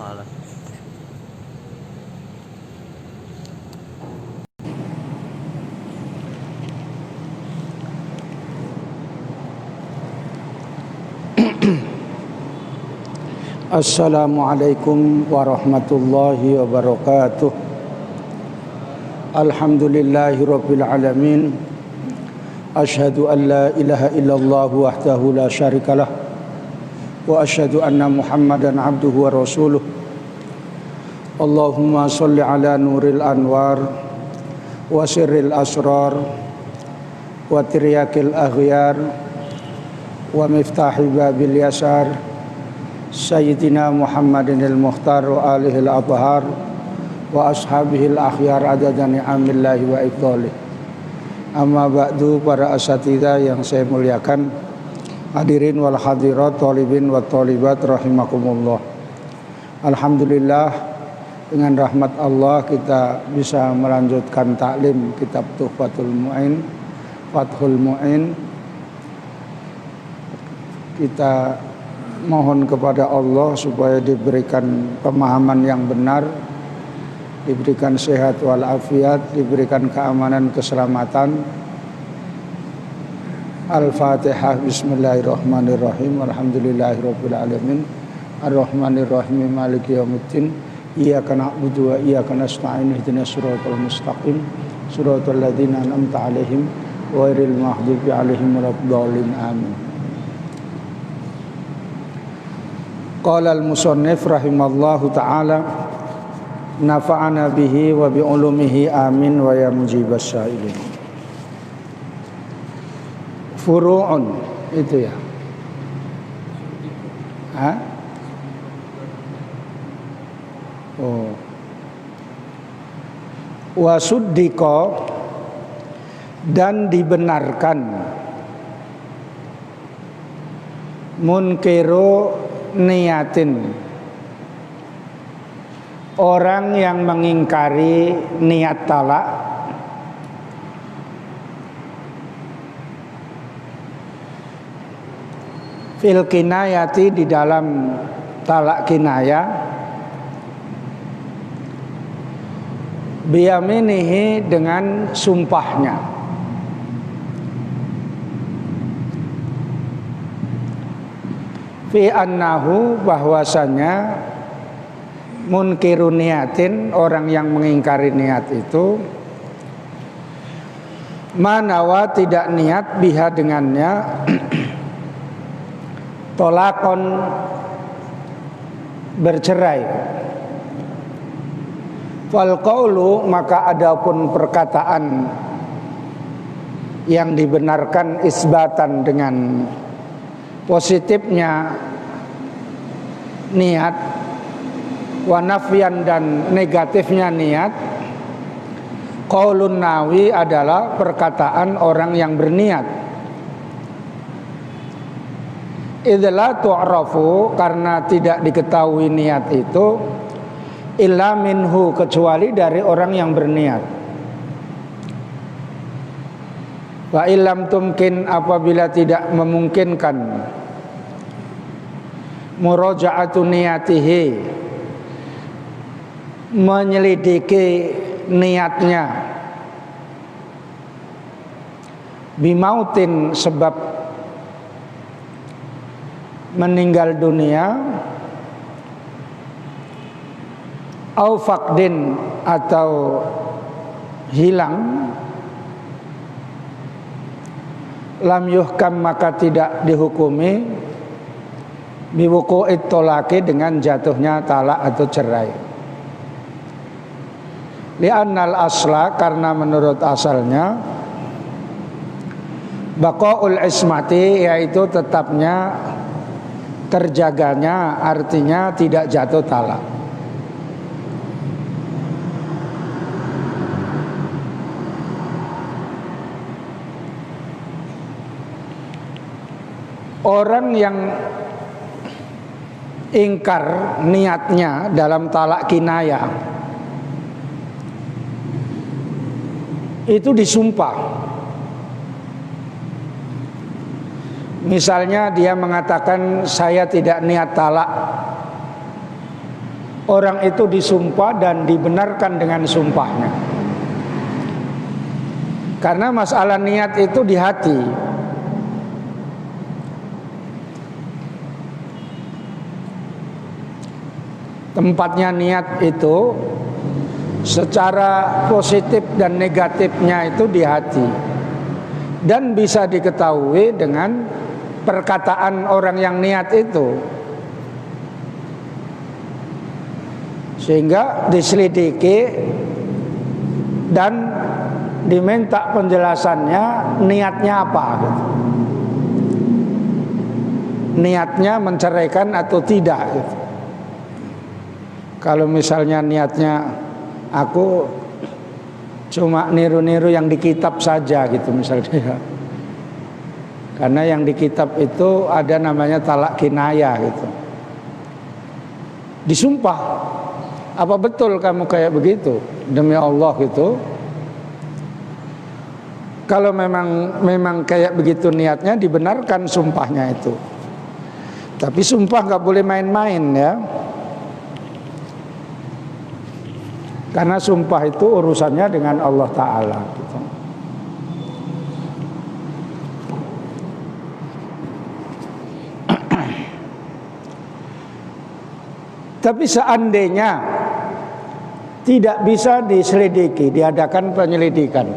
alam. Assalamualaikum warahmatullahi wabarakatuh. Alhamdulillahirabbil alamin. Asyhadu an la ilaha illallah wahdahu la syarikalah wa asyhadu anna Muhammadan abduhu wa rasuluh. Allahumma shalli ala nuril anwar wa sirril asrar wa tiryakil aghyar wa miftahi babil yasar Sayyidina Muhammadin al-Mukhtar wa alihi al-athhar wa ashabihi al-akhyar adada ni'amillahi wa ifdhalih. Amma ba'du, para asatidzah yang saya muliakan, hadirin wal hadirat, talibin wa talibat rahimakumullah. Alhamdulillah, dengan rahmat Allah kita bisa melanjutkan taklim kitab Tuhfatul Mu'in, Fathul Mu'in. Kita mohon kepada Allah supaya diberikan pemahaman yang benar, diberikan sehat walafiat, diberikan keamanan, keselamatan. Al-Fatihah. Bismillahirrahmanirrahim. Alhamdulillahirabbil alamin. Arrahmanirrahim. Maliki yaumiddin. Iyyaka na'budu wa iyyaka nasta'in. Ihdinas siratal mustaqim. Siratal ladzina an'amta 'alaihim ghairil maghdubi 'alaihim waladdallin. Amin. Qala al-musannif rahimallahu ta'ala, nafa'ana bihi wa bi ulumihi amin wa ya mujibas sa'ilin. Furu'un itu ya. Hah? Oh. Wa suddiqa, dan dibenarkan, munkiru niyatin, orang yang mengingkari niat talak, fil kinayati, di dalam talak kinaya, biyaminihi, dengan sumpahnya. Fi annahu, bahwasanya munkiru niatin, orang yang mengingkari niat itu, manawa, tidak niat, biha, dengannya, tolakon, bercerai. Fal qaulu, maka adapun perkataan yang dibenarkan isbatan dengan positifnya niat, wa nafyan, dan negatifnya niat, qaulun nawi, adalah perkataan orang yang berniat. Idza tu'rafu, karena tidak diketahui niat itu, illa minhu, kecuali dari orang yang berniat. Wa illam tumkin, apabila tidak memungkinkan, muraja'atu niyatihi, menyelidiki niatnya, bimautin, sebab meninggal dunia, au faqdin, atau hilang, lam yuhkam, maka tidak dihukumi, biwuqu'it tolaki, dengan jatuhnya talak atau cerai. Li'annal asla, karena menurut asalnya, baqaul ismati, yaitu tetapnya, terjaganya, artinya tidak jatuh talak. Orang yang ingkar niatnya dalam talak kinayah itu disumpah. Misalnya dia mengatakan saya tidak niat talak, orang itu disumpah dan dibenarkan dengan sumpahnya. Karena masalah niat itu di hati. Tempatnya niat itu secara positif dan negatifnya itu di hati. Dan bisa diketahui dengan perkataan orang yang niat itu. Sehingga diselidiki dan diminta penjelasannya niatnya apa gitu. Niatnya menceraikan atau tidak gitu. Kalau misalnya niatnya aku cuma niru-niru yang di kitab saja gitu misalnya. Karena yang di kitab itu ada namanya talak kinayah gitu. Disumpah, apa betul kamu kayak begitu? Demi Allah gitu. Kalau memang kayak begitu niatnya, dibenarkan sumpahnya itu. Tapi sumpah nggak boleh main-main ya. Karena sumpah itu urusannya dengan Allah Ta'ala gitu. Tapi seandainya tidak bisa diselidiki, diadakan penyelidikan,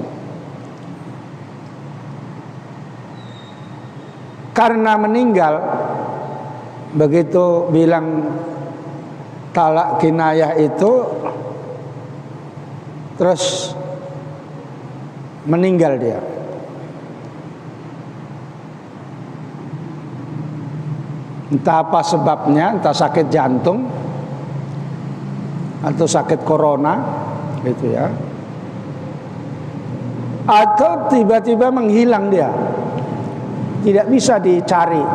karena meninggal, begitu bilang talak kinayah itu, terus meninggal dia. Entah apa sebabnya, entah sakit jantung atau sakit corona gitu ya, atau tiba-tiba menghilang dia, tidak bisa dicari.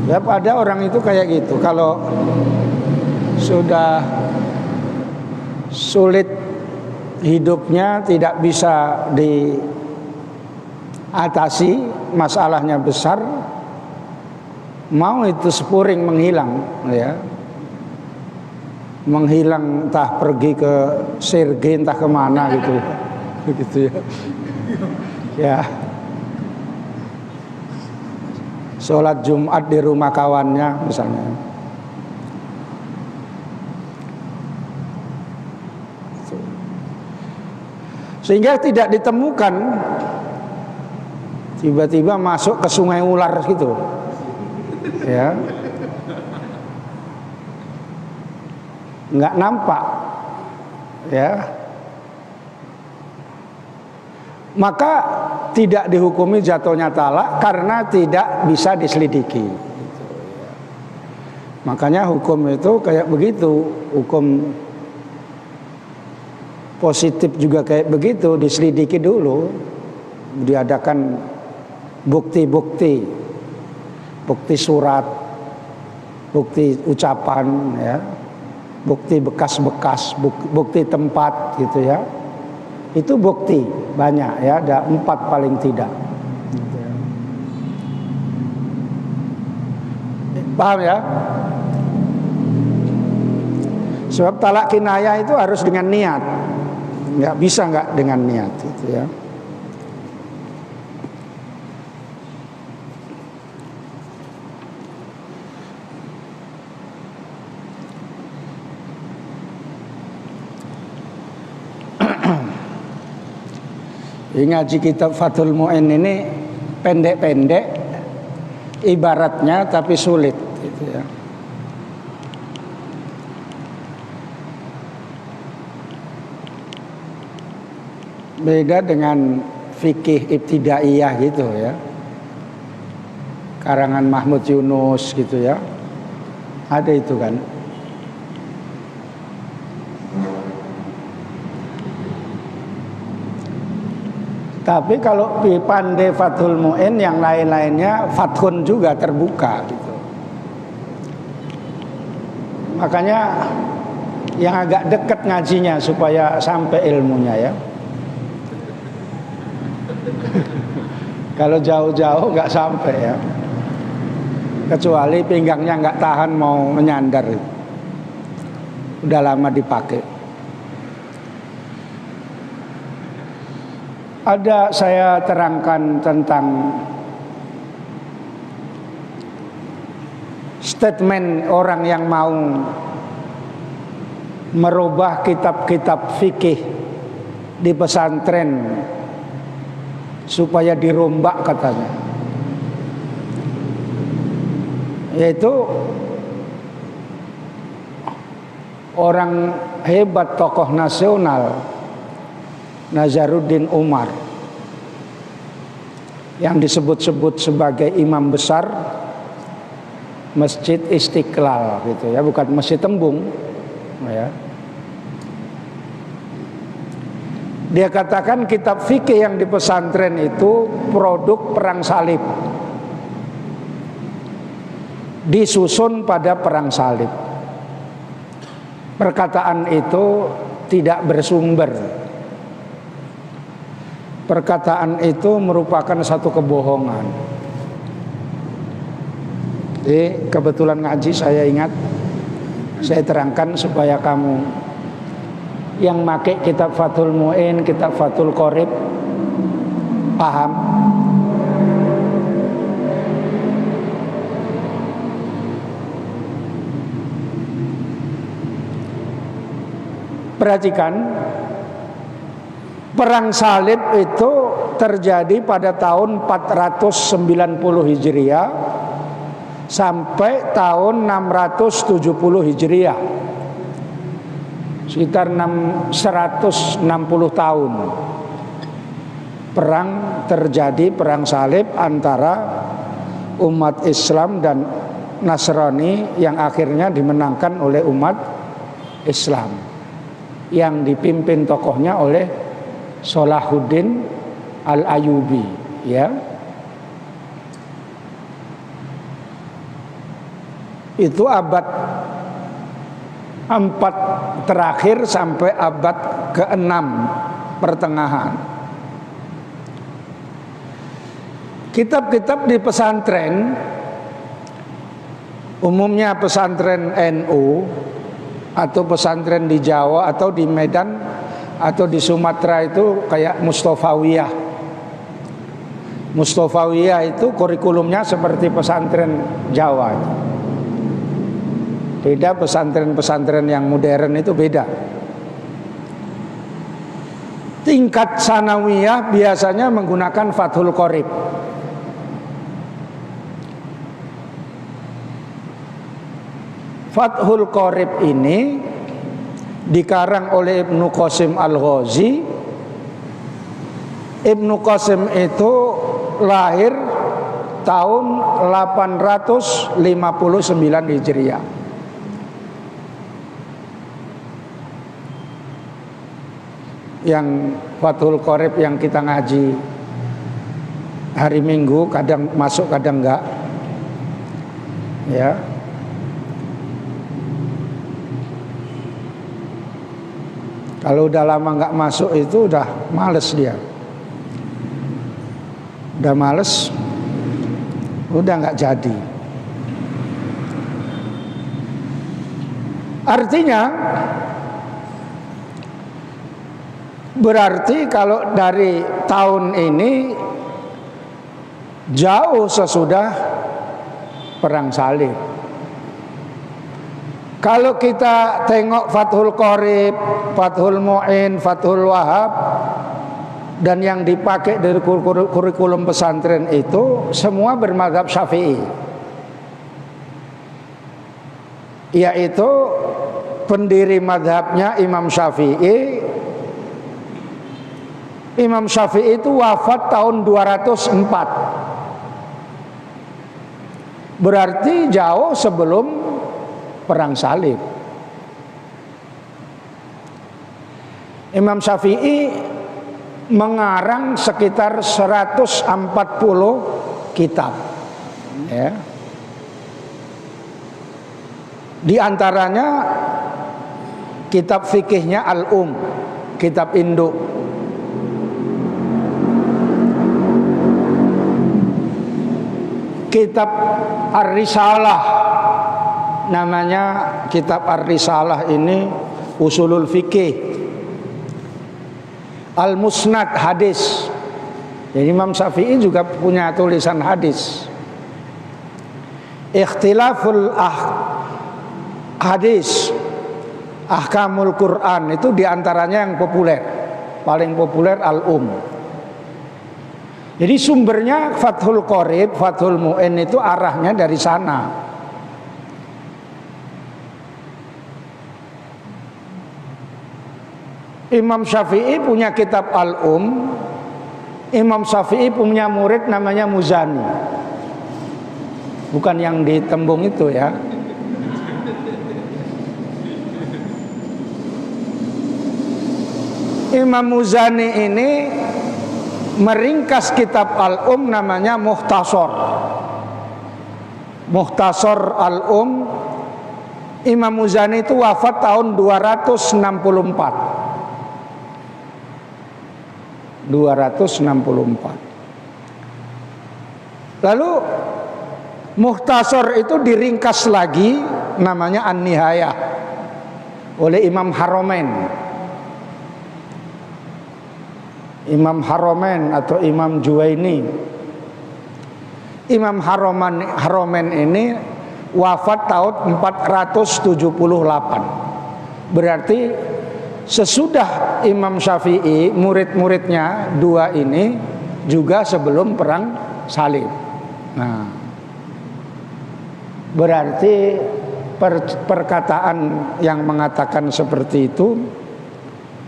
Ya, ada orang itu kayak gitu. Kalau sudah sulit hidupnya, tidak bisa diatasi, masalahnya besar, mau itu sepuring menghilang ya. Menghilang entah pergi ke Sirge, entah kemana gitu. Begitu ya. Ya. Sholat Jumat di rumah kawannya misalnya. Sehingga tidak ditemukan, tiba-tiba masuk ke sungai ular gitu. Ya. Nggak nampak. Ya. Maka tidak dihukumi jatuhnya talak karena tidak bisa diselidiki. Makanya hukum itu kayak begitu, hukum positif juga kayak begitu, diselidiki dulu, diadakan bukti-bukti, bukti surat, bukti ucapan, ya, bukti bekas-bekas, bukti tempat gitu ya. Itu bukti banyak ya, ada 4 paling tidak. Paham ya? Sebab talak kinayah itu harus dengan niat, nggak bisa nggak dengan niat itu ya. Ngaji kitab Fathul Mu'in ini pendek-pendek ibaratnya tapi sulit gitu ya. Beda dengan fikih ibtidaiyah gitu ya, karangan Mahmud Yunus gitu ya, ada itu kan. Tapi kalau pandai Fathul Mu'in, yang lain-lainnya fathun juga terbuka gitu. Makanya yang agak dekat ngajinya supaya sampai ilmunya ya. Kalau jauh-jauh nggak sampai ya. Kecuali pinggangnya nggak tahan mau menyandar. udah lama dipakai. Ada saya terangkan tentang statement orang yang mau merubah kitab-kitab fikih di pesantren supaya dirombak katanya, yaitu orang hebat, tokoh nasional Nazaruddin Umar yang disebut-sebut sebagai imam besar Masjid Istiqlal gitu ya, bukan Masjid Tembung ya. Dia katakan kitab fikih yang di pesantren itu produk perang salib, disusun pada perang salib. Perkataan itu tidak bersumber. Perkataan itu merupakan satu kebohongan. Jadi kebetulan ngaji saya ingat, saya terangkan supaya kamu yang pakai kitab Fathul Mu'in, kitab Fathul Qorib paham. Perhatikan, perang salib itu terjadi pada tahun 490 Hijriah sampai tahun 670 Hijriah, sekitar 160 tahun. Perang terjadi, perang salib antara umat Islam dan Nasrani yang akhirnya dimenangkan oleh umat Islam, yang dipimpin tokohnya oleh Salahuddin Al-Ayyubi ya. Itu abad 4 terakhir sampai abad ke-6 pertengahan. Kitab-kitab di pesantren, umumnya pesantren NU atau pesantren di Jawa atau di Medan atau di Sumatera itu kayak Mustofawiyah. Mustofawiyah itu kurikulumnya seperti pesantren Jawa. Beda pesantren-pesantren yang modern itu beda. Tingkat sanawiyah biasanya menggunakan Fathul Qorib. Fathul Qorib ini dikarang oleh Ibnu Qasim Al-Ghazi. Ibnu Qasim itu lahir tahun 859 Hijriah. Yang Fathul Qorib yang kita ngaji hari Minggu kadang masuk kadang enggak ya. Kalau udah lama nggak masuk itu udah males dia, udah males, udah nggak jadi. Artinya berarti kalau dari tahun ini jauh sesudah perang salib. Kalau kita tengok Fathul Qorib, Fathul Mu'in, Fathul Wahab, dan yang dipakai dari kurikulum pesantren itu semua bermadzhab Syafi'i, yaitu pendiri madhabnya Imam Syafi'i. Imam Syafi'i itu wafat tahun 204, berarti jauh sebelum perang salib. Imam Syafi'i mengarang sekitar 140 kitab ya. Di antaranya kitab fikihnya Al-Um, kitab induk. Kitab Ar-Risalah namanya kitab Ar-Risalah ini usulul fikih, Al-Musnad hadis. Jadi Imam Syafi'i juga punya tulisan hadis. Ikhtilaful hadis, Ahkamul Quran itu diantaranya yang populer. Paling populer Jadi sumbernya Fathul Qorib, Fathul Mu'in itu arahnya dari sana. Imam Syafi'i punya kitab Imam Syafi'i punya murid namanya Muzani. Bukan yang di Tembung itu ya. Imam Muzani ini meringkas kitab namanya Mukhtasar. Mukhtasar Imam Muzani itu wafat tahun 264. Lalu Mukhtasar itu diringkas lagi namanya An-Nihayah oleh Imam Haromen atau Imam Juwaini. Imam Haromen ini wafat tahun 478. Berarti sesudah Imam Syafi'i, murid-muridnya dua ini juga sebelum perang salib. Nah, berarti perkataan yang mengatakan seperti itu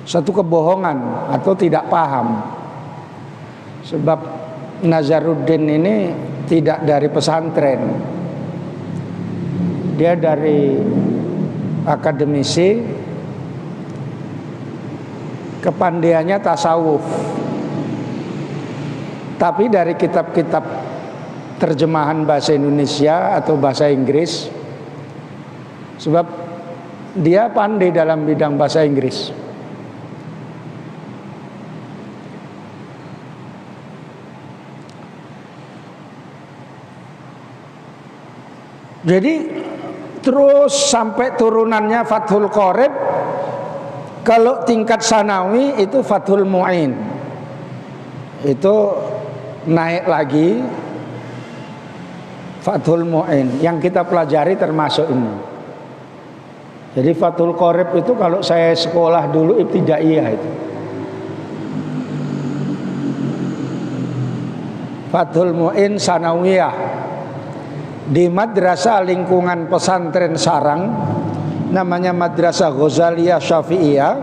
satu kebohongan atau tidak paham. Sebab Nazaruddin ini tidak dari pesantren. Dia dari akademisi, kepandaiannya tasawuf. Tapi dari kitab-kitab terjemahan bahasa Indonesia atau bahasa Inggris, sebab dia pandai dalam bidang bahasa Inggris. Jadi terus sampai turunannya Fathul Qorib. Kalau tingkat sanawi itu Fathul Mu'in, itu naik lagi Fathul Mu'in yang kita pelajari termasuk ini. Jadi Fathul Qorib itu kalau saya sekolah dulu ibtidaiyah itu. Fathul Mu'in sanawiyah di madrasah lingkungan pesantren sarang, namanya Madrasah Ghazaliyah Syafi'iyah.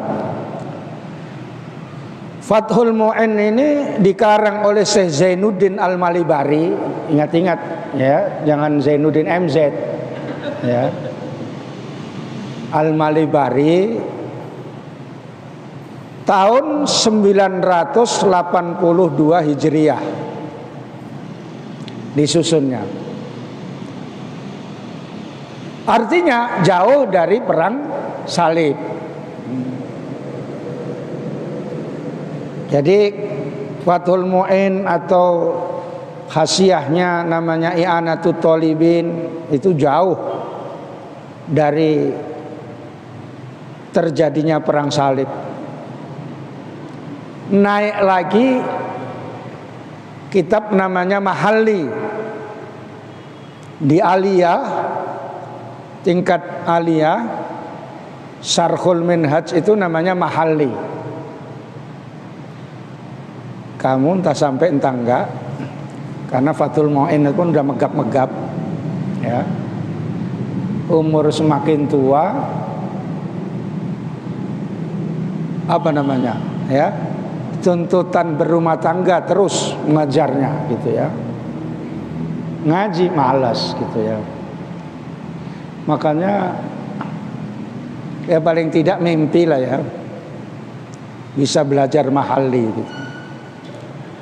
Fathul Mu'in ini dikarang oleh Syekh Zainuddin Al-Malibari. Ingat-ingat ya, jangan Zainuddin MZ ya. Al-Malibari tahun 982 Hijriah disusunnya. Artinya jauh dari perang salib. Jadi Fathul Mu'in atau khasiahnya namanya I'anatut Thalibin itu jauh dari terjadinya perang salib. Naik lagi kitab namanya Mahalli di Aliyah, tingkat Aliyah, Syarhul Minhaj itu namanya Mahalli. Kamu entah sampai entah enggak, karena Fathul Mu'in itu pun udah megap-megap ya. Umur semakin tua, apa namanya ya, tuntutan berumah tangga terus mengajarnya gitu ya. Ngaji malas gitu ya. Makanya ya paling tidak mimpi lah ya, bisa belajar Mahalli gitu.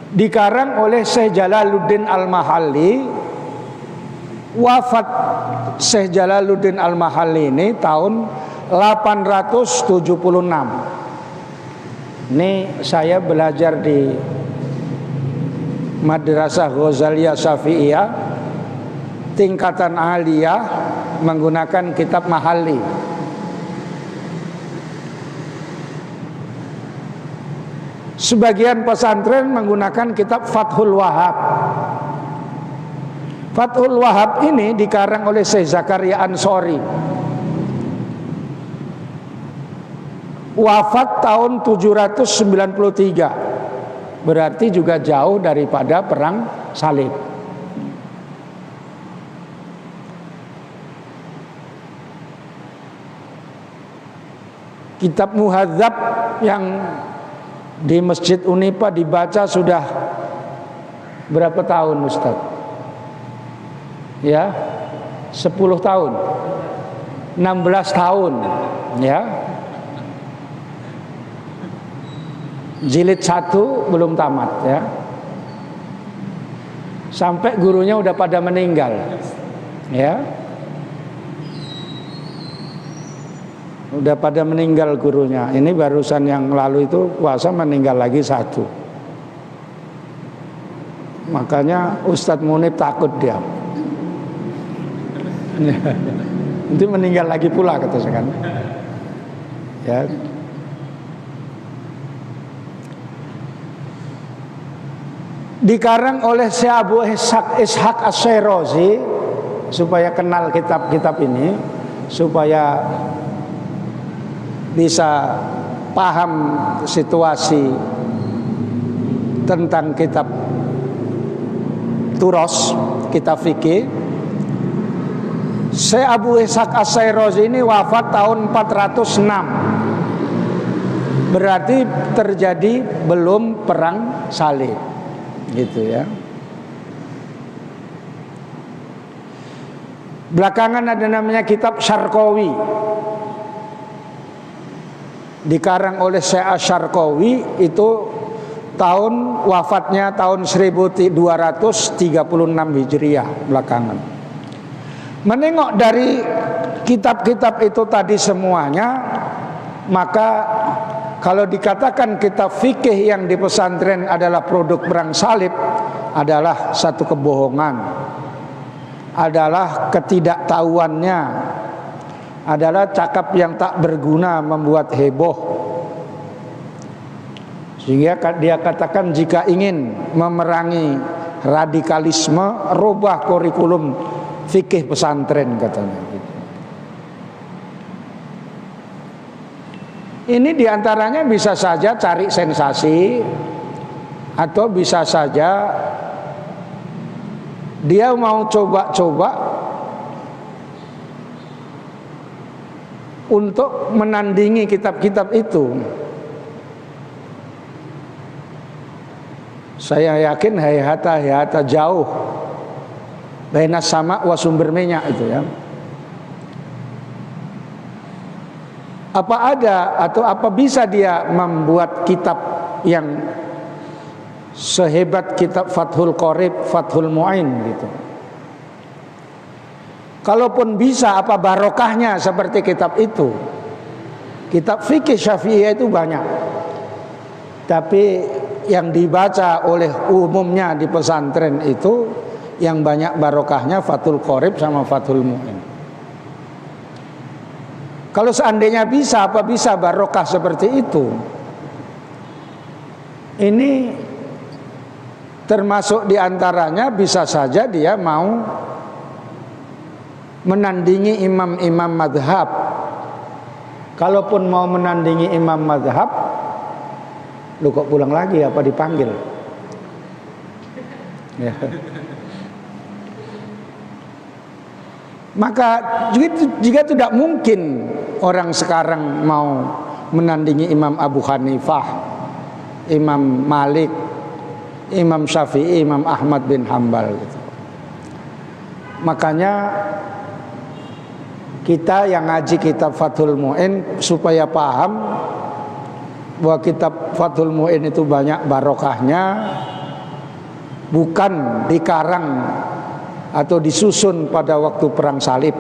Dikarang oleh Syekh Jalaluddin Al-Mahalli. Wafat Syekh Jalaluddin Al-Mahalli ini tahun 876. Ini saya belajar di Madrasah Ghazaliyah Syafi'iyah tingkatan aliyah menggunakan kitab Mahalli. Sebagian pesantren menggunakan kitab Fathul Wahhab. Fathul Wahhab ini dikarang oleh Syekh Zakaria Ansori. Wafat tahun 793. Berarti juga jauh daripada perang salib. Kitab Muhadzab yang di Masjid Unipa dibaca sudah berapa tahun Ustaz? Ya, 10 tahun, 16 tahun, ya. Jilid 1 belum tamat, ya. Sampai gurunya udah pada meninggal, ya. Udah pada meninggal gurunya. Ini barusan yang lalu itu puasa meninggal lagi 1. Makanya Ustadz Munib takut dia. Nanti meninggal lagi pula kata saya kan. Ya. Dikarang oleh Syekh Abu Ishaq Asy-Syirazi supaya kenal kitab-kitab ini, supaya bisa paham situasi tentang kitab Turos, kitab fikih. Syekh Abu Ishaq Asy-Syirazi ini wafat tahun 406. Berarti terjadi belum perang salib, gitu ya. Belakangan ada namanya kitab Syarqawi, dikarang oleh Syekh Asy-Syarqawi, itu tahun wafatnya tahun 1236 Hijriah belakangan. Menengok dari kitab-kitab itu tadi semuanya, maka kalau dikatakan kitab fikih yang di pesantren adalah produk perang salib, adalah satu kebohongan, adalah ketidaktahuannya, adalah cakap yang tak berguna membuat heboh. Sehingga dia katakan jika ingin memerangi radikalisme, rubah kurikulum fikih pesantren katanya. Ini diantaranya bisa saja cari sensasi, atau bisa saja dia mau coba-coba untuk menandingi kitab-kitab itu. Saya yakin hayata jauh baina sama wa sumber minyak itu ya. Apa ada atau apa bisa dia membuat kitab yang sehebat kitab Fathul Qorib, Fathul Mu'in gitu? Kalaupun bisa, apa barokahnya seperti kitab itu? Kitab fikih Syafi'iyah itu banyak, tapi yang dibaca oleh umumnya di pesantren itu yang banyak barokahnya Fathul Qorib sama Fathul Mu'in. Kalau seandainya bisa, apa bisa barokah seperti itu? Ini termasuk diantaranya bisa saja dia mau menandingi imam-imam madhab. Kalaupun mau menandingi imam madhab, lu kok pulang lagi, apa dipanggil? Ya. Maka jika tidak mungkin orang sekarang mau menandingi Imam Abu Hanifah, Imam Malik, Imam Syafi'i, Imam Ahmad bin Hambal gitu. Makanya kita yang ngaji kitab Fathul Mu'in supaya paham bahwa kitab Fathul Mu'in itu banyak barokahnya, bukan dikarang atau disusun pada waktu perang salib.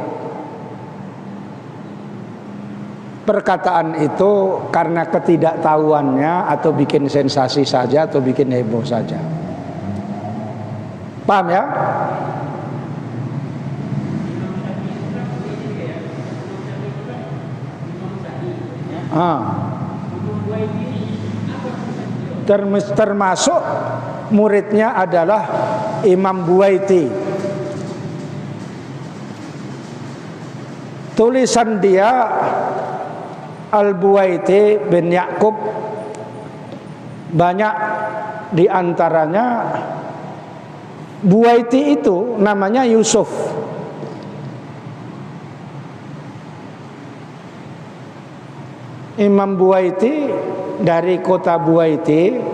Perkataan itu karena ketidaktahuannya atau bikin sensasi saja atau bikin heboh saja. Paham ya? Termasuk muridnya adalah Imam Buwaiti. Tulisan dia Al-Buwaiti bin Ya'qub banyak diantaranya. Buwaiti itu namanya Yusuf. Imam Buwaiti dari kota Buwaiti.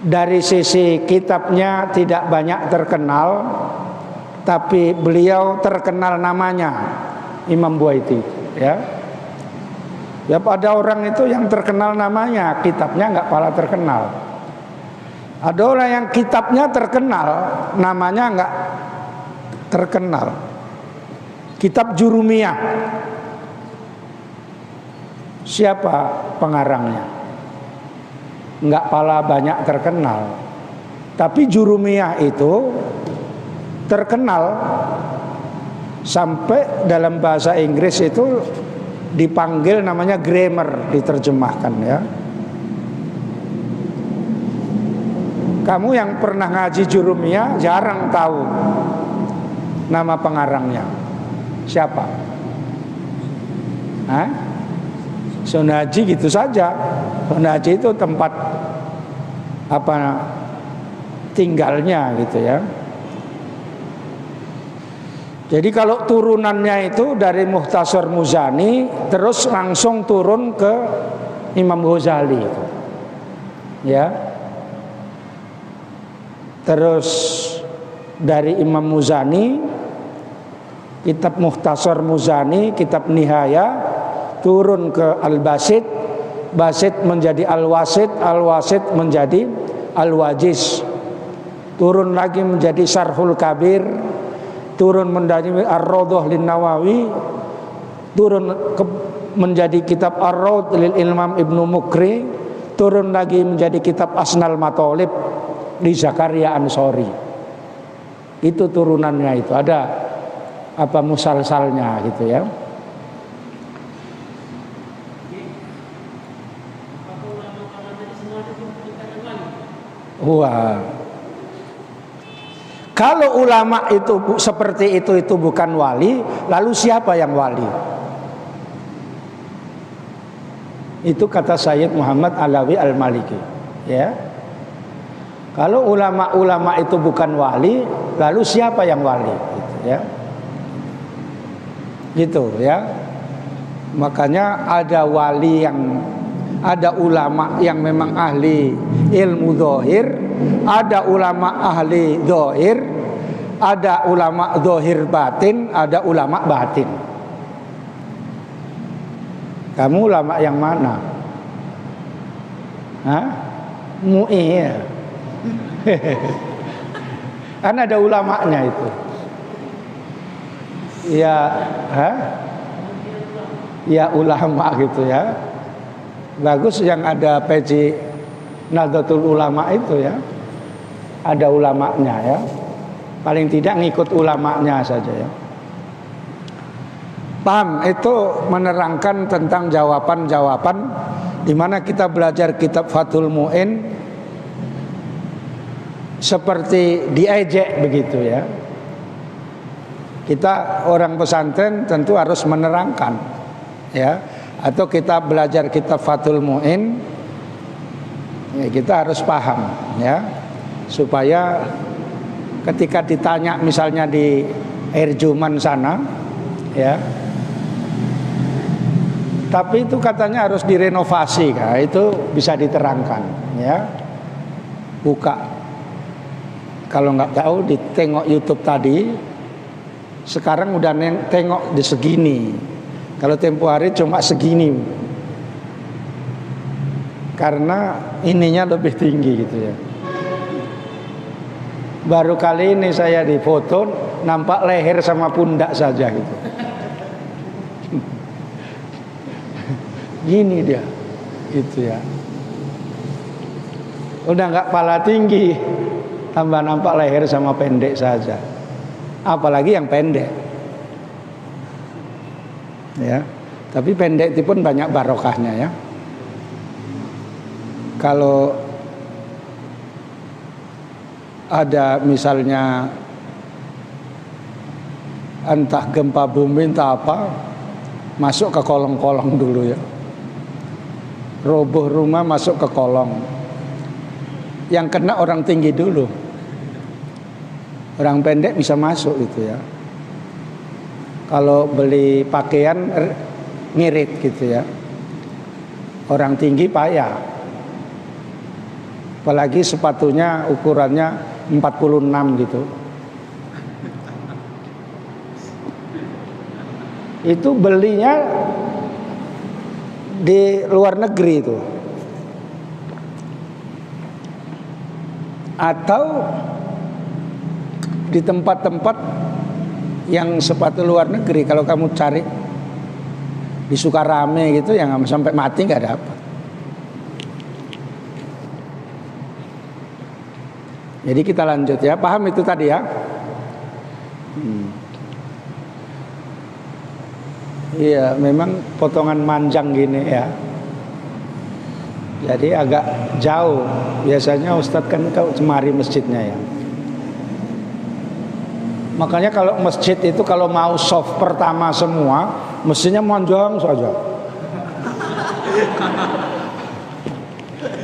Dari sisi kitabnya tidak banyak terkenal, tapi beliau terkenal namanya, Imam Buwaiti. Ya, ada orang itu yang terkenal namanya, kitabnya nggak pala terkenal. Ada orang yang kitabnya terkenal, namanya nggak terkenal. Kitab Jurumiyah, siapa pengarangnya? Nggak pala banyak terkenal, tapi Jurumiyah itu terkenal sampai dalam bahasa Inggris itu dipanggil namanya grammar, diterjemahkan ya. Kamu yang pernah ngaji Jurumiyah jarang tahu nama pengarangnya siapa? Sonaji gitu saja. Sonaji itu tempat tinggalnya gitu ya. Jadi kalau turunannya itu dari Mukhtasar Muzani terus langsung turun ke Imam Ghazali itu. Ya. Terus dari Imam Muzani, kitab Mukhtasar Muzani, kitab Nihaya, turun ke Al-Basit, Basit menjadi Al-Wasit, Al-Wasit menjadi Al-Wajiz, turun lagi menjadi Syarhul Kabir, turun menjadi Ar-Raudhah lin Nawawi, turun menjadi kitab Ar-Raud lil Imam Ibnu Mukri, turun lagi menjadi kitab Asnal Matolib di Zakaria Ansori. Itu turunannya itu, ada musalsalnya gitu ya. Wah, kalau ulama itu seperti itu bukan wali, lalu siapa yang wali? Itu kata Sayyid Muhammad Alawi Al-Maliki. Ya, kalau ulama-ulama itu bukan wali, lalu siapa yang wali? Gitu, ya, gitu ya. Makanya ada wali ada ulama yang memang ahli ilmu zahir, ada ulama ahli zahir, ada ulama zahir batin, ada ulama batin. Kamu ulama yang mana? MUI ya? Kan ada ulamanya itu. Ya ulama gitu ya. Bagus yang ada peci Nahdlatul Ulama itu ya. Ada ulamanya ya. Paling tidak ngikut ulamanya saja ya. Paham? Itu menerangkan tentang jawaban-jawaban di mana kita belajar kitab Fathul Mu'in seperti diejek begitu ya. Kita orang pesantren tentu harus menerangkan ya. Atau kita belajar kitab Fathul Mu'in ya, kita harus paham ya, supaya ketika ditanya misalnya di Erjuman sana ya, tapi itu katanya harus direnovasi, itu bisa diterangkan ya. Buka, kalau nggak tahu ditengok YouTube tadi, sekarang udah tengok di segini. Kalau tempo hari cuma segini, karena ininya lebih tinggi gitu ya. Baru kali ini saya difoto nampak leher sama pundak saja gitu. Gini dia, gitu ya. Udah nggak pala tinggi, tambah nampak leher sama pendek saja. Apalagi yang pendek. Ya, Tapi pendek itu pun banyak barokahnya ya. Kalau ada misalnya entah gempa bumi entah apa, masuk ke kolong-kolong dulu ya. Roboh rumah masuk ke kolong. Yang kena orang tinggi dulu. Orang pendek bisa masuk gitu ya. Kalau beli pakaian ngirit gitu ya. Orang tinggi payah. Apalagi sepatunya ukurannya 46 gitu. Itu belinya di luar negeri itu. Atau di tempat-tempat yang sepatu luar negeri. Kalau kamu cari di Sukarame gitu, yang sampai mati nggak dapat. Jadi kita lanjut ya, paham itu tadi ya? Iya, memang potongan manjang gini ya. Jadi agak jauh. Biasanya Ustadz kan cemari masjidnya ya. Makanya kalau masjid itu kalau mau soft pertama semua, mestinya manjang saja.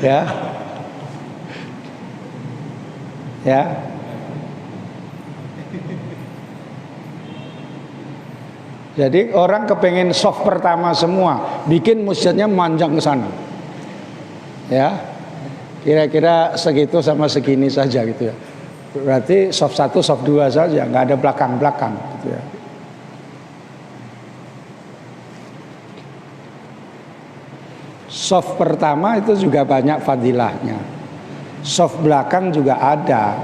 Ya. Ya. Jadi orang kepengen soft pertama semua, bikin masjidnya manjang ke sana. Ya. Kira-kira segitu sama segini saja gitu ya. Berarti soft 1, soft 2 saja, nggak ada belakang-belakang gitu ya. Soft pertama itu juga banyak fadilahnya. Soft belakang juga ada.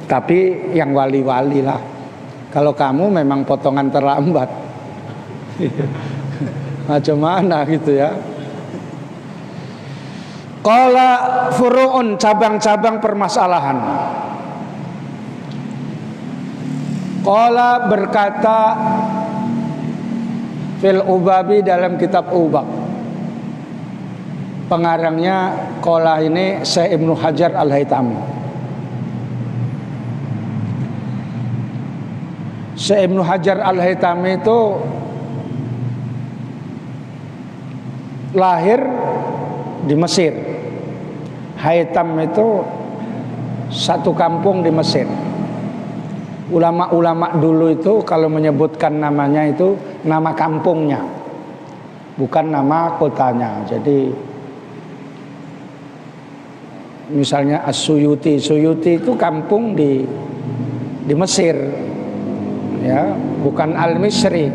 Tapi yang wali-wali lah. Kalau kamu memang potongan terlambat. Macam mana gitu ya. Qala furu'un, cabang-cabang permasalahan. Qala berkata fil ubabi dalam kitab Ubab. Pengarangnya qala ini Syekh Ibnu Hajar Al-Haytami. Syekh Ibnu Hajar Al-Haytami itu lahir di Mesir. Haytam itu satu kampung di Mesir. Ulama-ulama dulu itu kalau menyebutkan namanya itu nama kampungnya, bukan nama kotanya. Jadi misalnya As-Suyuti, Suyuti itu kampung di Mesir, ya, bukan Al-Misri.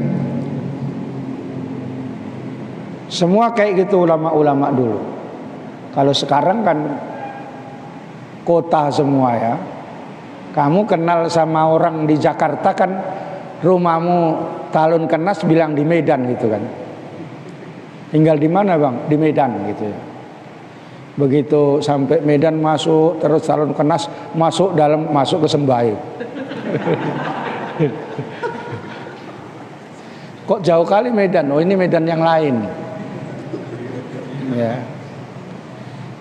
Semua kayak gitu ulama-ulama dulu. Kalau sekarang kan kota semua ya. Kamu kenal sama orang di Jakarta kan, rumahmu Talun Kenas bilang di Medan gitu kan. Tinggal di mana bang? Di Medan gitu ya. Begitu sampai Medan masuk, terus Talun Kenas masuk ke Sembai. Kok jauh kali Medan? Oh ini Medan yang lain. Ya.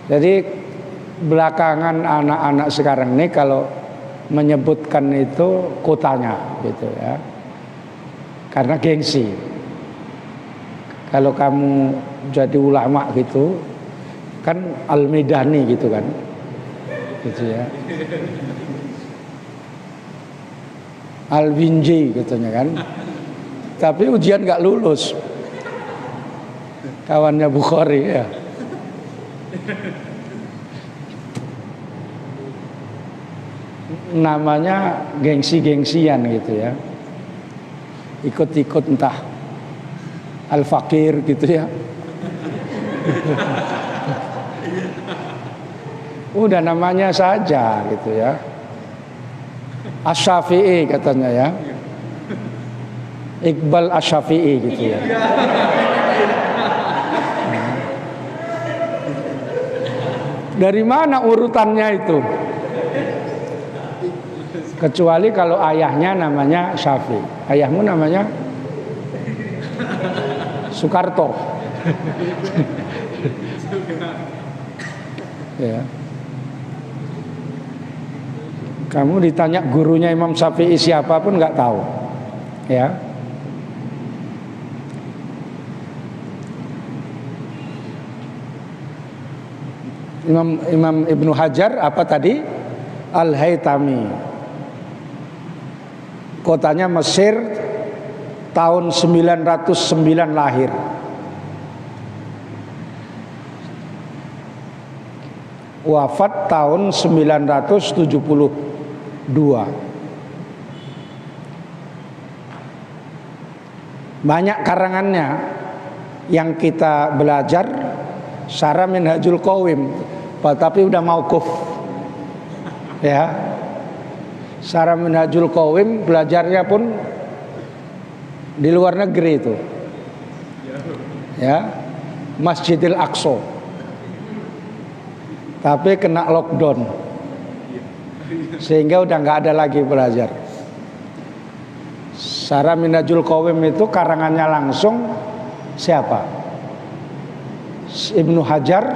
Jadi belakangan anak-anak sekarang ini kalau menyebutkan itu kotanya gitu ya. Karena gengsi. Kalau kamu jadi ulama gitu kan Al-Medani gitu kan. Gitu ya. Al-Winji katanya kan. Tapi ujian gak lulus. Kawannya Bukhari ya. Namanya gengsi-gengsian gitu ya. Ikut-ikut entah Al-Fakir gitu ya. Udah namanya saja gitu ya. Asy-Syafi'i katanya ya. Iqbal Asy-Syafi'i gitu ya. Dari mana urutannya itu? Kecuali kalau ayahnya namanya Syafi'i. Ayahmu namanya Soekarto. Ya. Kamu ditanya gurunya Imam Syafi'i siapa pun nggak tahu. Ya. Imam Ibnu Hajar apa tadi? Al-Haytami. Kotanya Mesir, tahun 909 lahir. Wafat tahun 972. Banyak karangannya yang kita belajar. Syarah Minhajul Qawim, tapi udah mauquf. Ya. Syarah Minhajul Qawim belajarnya pun di luar negeri itu. Ya. Masjidil Aqsa. Tapi kena lockdown. Sehingga udah nggak ada lagi belajar. Syarah Minhajul Qawim itu karangannya langsung siapa? Ibnu Hajar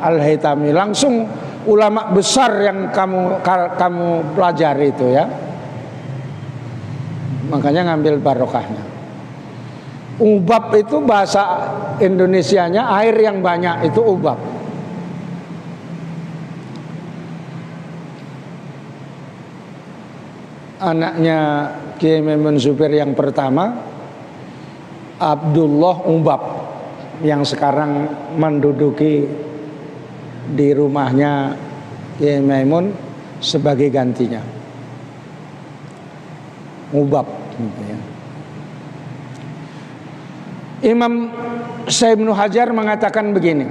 Al-Haytami, langsung ulama besar yang kamu pelajari itu ya. Makanya ngambil barokahnya. Ubab itu bahasa Indonesianya air yang banyak, itu ubab. Anaknya Kiai Maimun Zubair yang pertama, Abdullah Ubab, yang sekarang menduduki di rumahnya Kiai Maimun sebagai gantinya. Ubab gitu ya. Imam Syekh Ibnu Hajar mengatakan begini,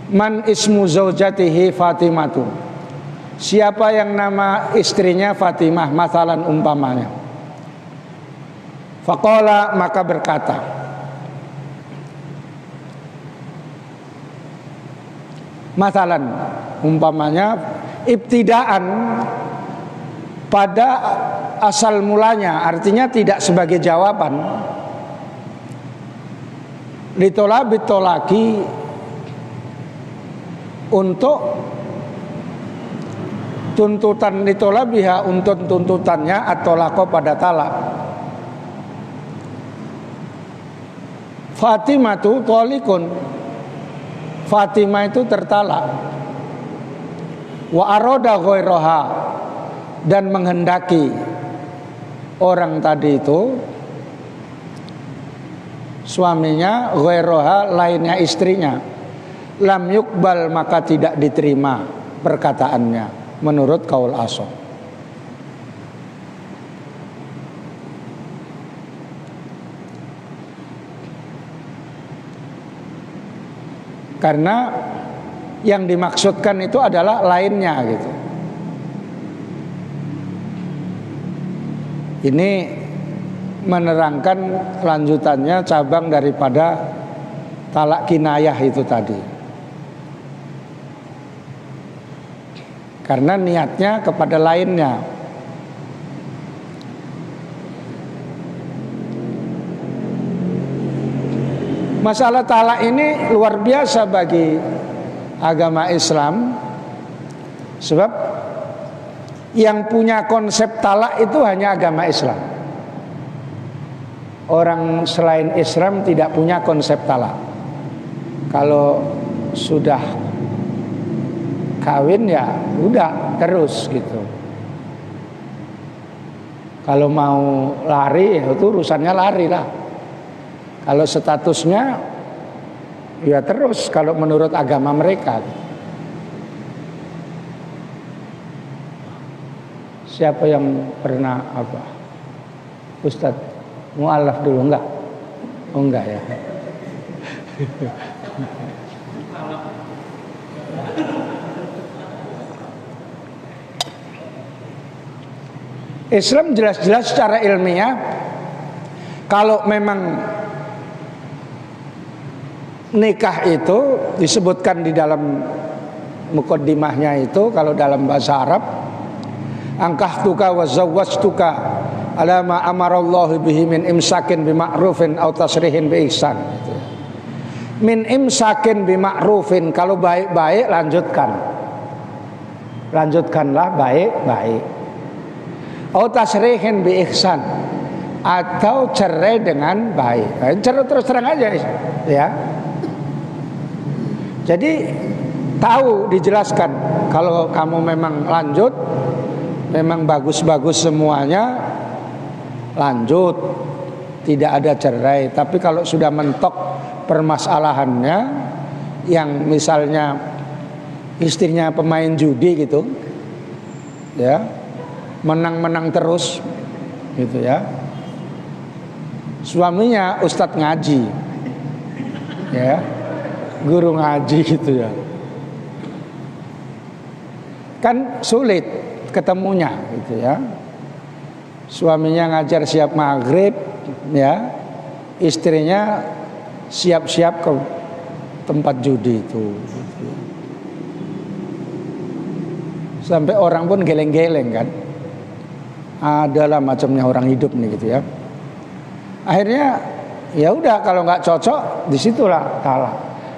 man ismu zaujatihi Fatimatu, siapa yang nama istrinya Fatimah, masalan umpamanya. Faqala, maka berkata, masalan umpamanya ibtidaan pada asal mulanya, artinya tidak sebagai jawaban. Ditolaki untuk tuntutan, ditolabiha untuk tuntutannya atau lako pada talak. Fatimah itu tolikun, Fatimah itu tertalak. Wa aroda ghoiroha, dan menghendaki orang tadi itu, suaminya, ghoiroha, lainnya istrinya, lam yukbal, maka tidak diterima perkataannya menurut kaul aso. Karena yang dimaksudkan itu adalah lainnya gitu. Ini menerangkan lanjutannya, cabang daripada talak kinayah itu tadi. Karena niatnya kepada lainnya. Masalah talak ini luar biasa bagi agama Islam, sebab yang punya konsep talak itu hanya agama Islam. Orang selain Islam tidak punya konsep talak. Kalau sudah kawin ya udah terus gitu. Kalau mau lari ya itu urusannya lari lah. Kalau statusnya ya terus kalau menurut agama mereka. Siapa yang pernah apa? Ustadz mu'alaf dulu enggak? Oh enggak ya. Islam jelas-jelas secara ilmiah, kalau memang nikah itu disebutkan di dalam muqaddimahnya itu, kalau dalam bahasa Arab, angkahtuka wa zawwajtuka ala ma amarallahu bihi min imsakin bima'rufin aw tasrihin bi ihsan. Min imsakin bima'rufin, kalau baik-baik lanjutkanlah baik-baik. Aw tasrihin bi ihsan, atau cerai dengan baik. Cerai terus terang aja ya. Jadi tahu, dijelaskan, kalau kamu memang lanjut, memang bagus-bagus semuanya, lanjut, tidak ada cerai. Tapi kalau sudah mentok permasalahannya, yang misalnya istrinya pemain judi gitu ya, menang-menang terus gitu ya, suaminya ustadz ngaji ya, guru ngaji gitu ya, kan sulit ketemunya gitu ya. Suaminya ngajar siap maghrib ya, istrinya siap-siap ke tempat judi itu gitu. Sampai orang pun geleng-geleng kan, adalah macamnya orang hidup nih gitu ya. Akhirnya ya udah, kalau nggak cocok disitulah kalah.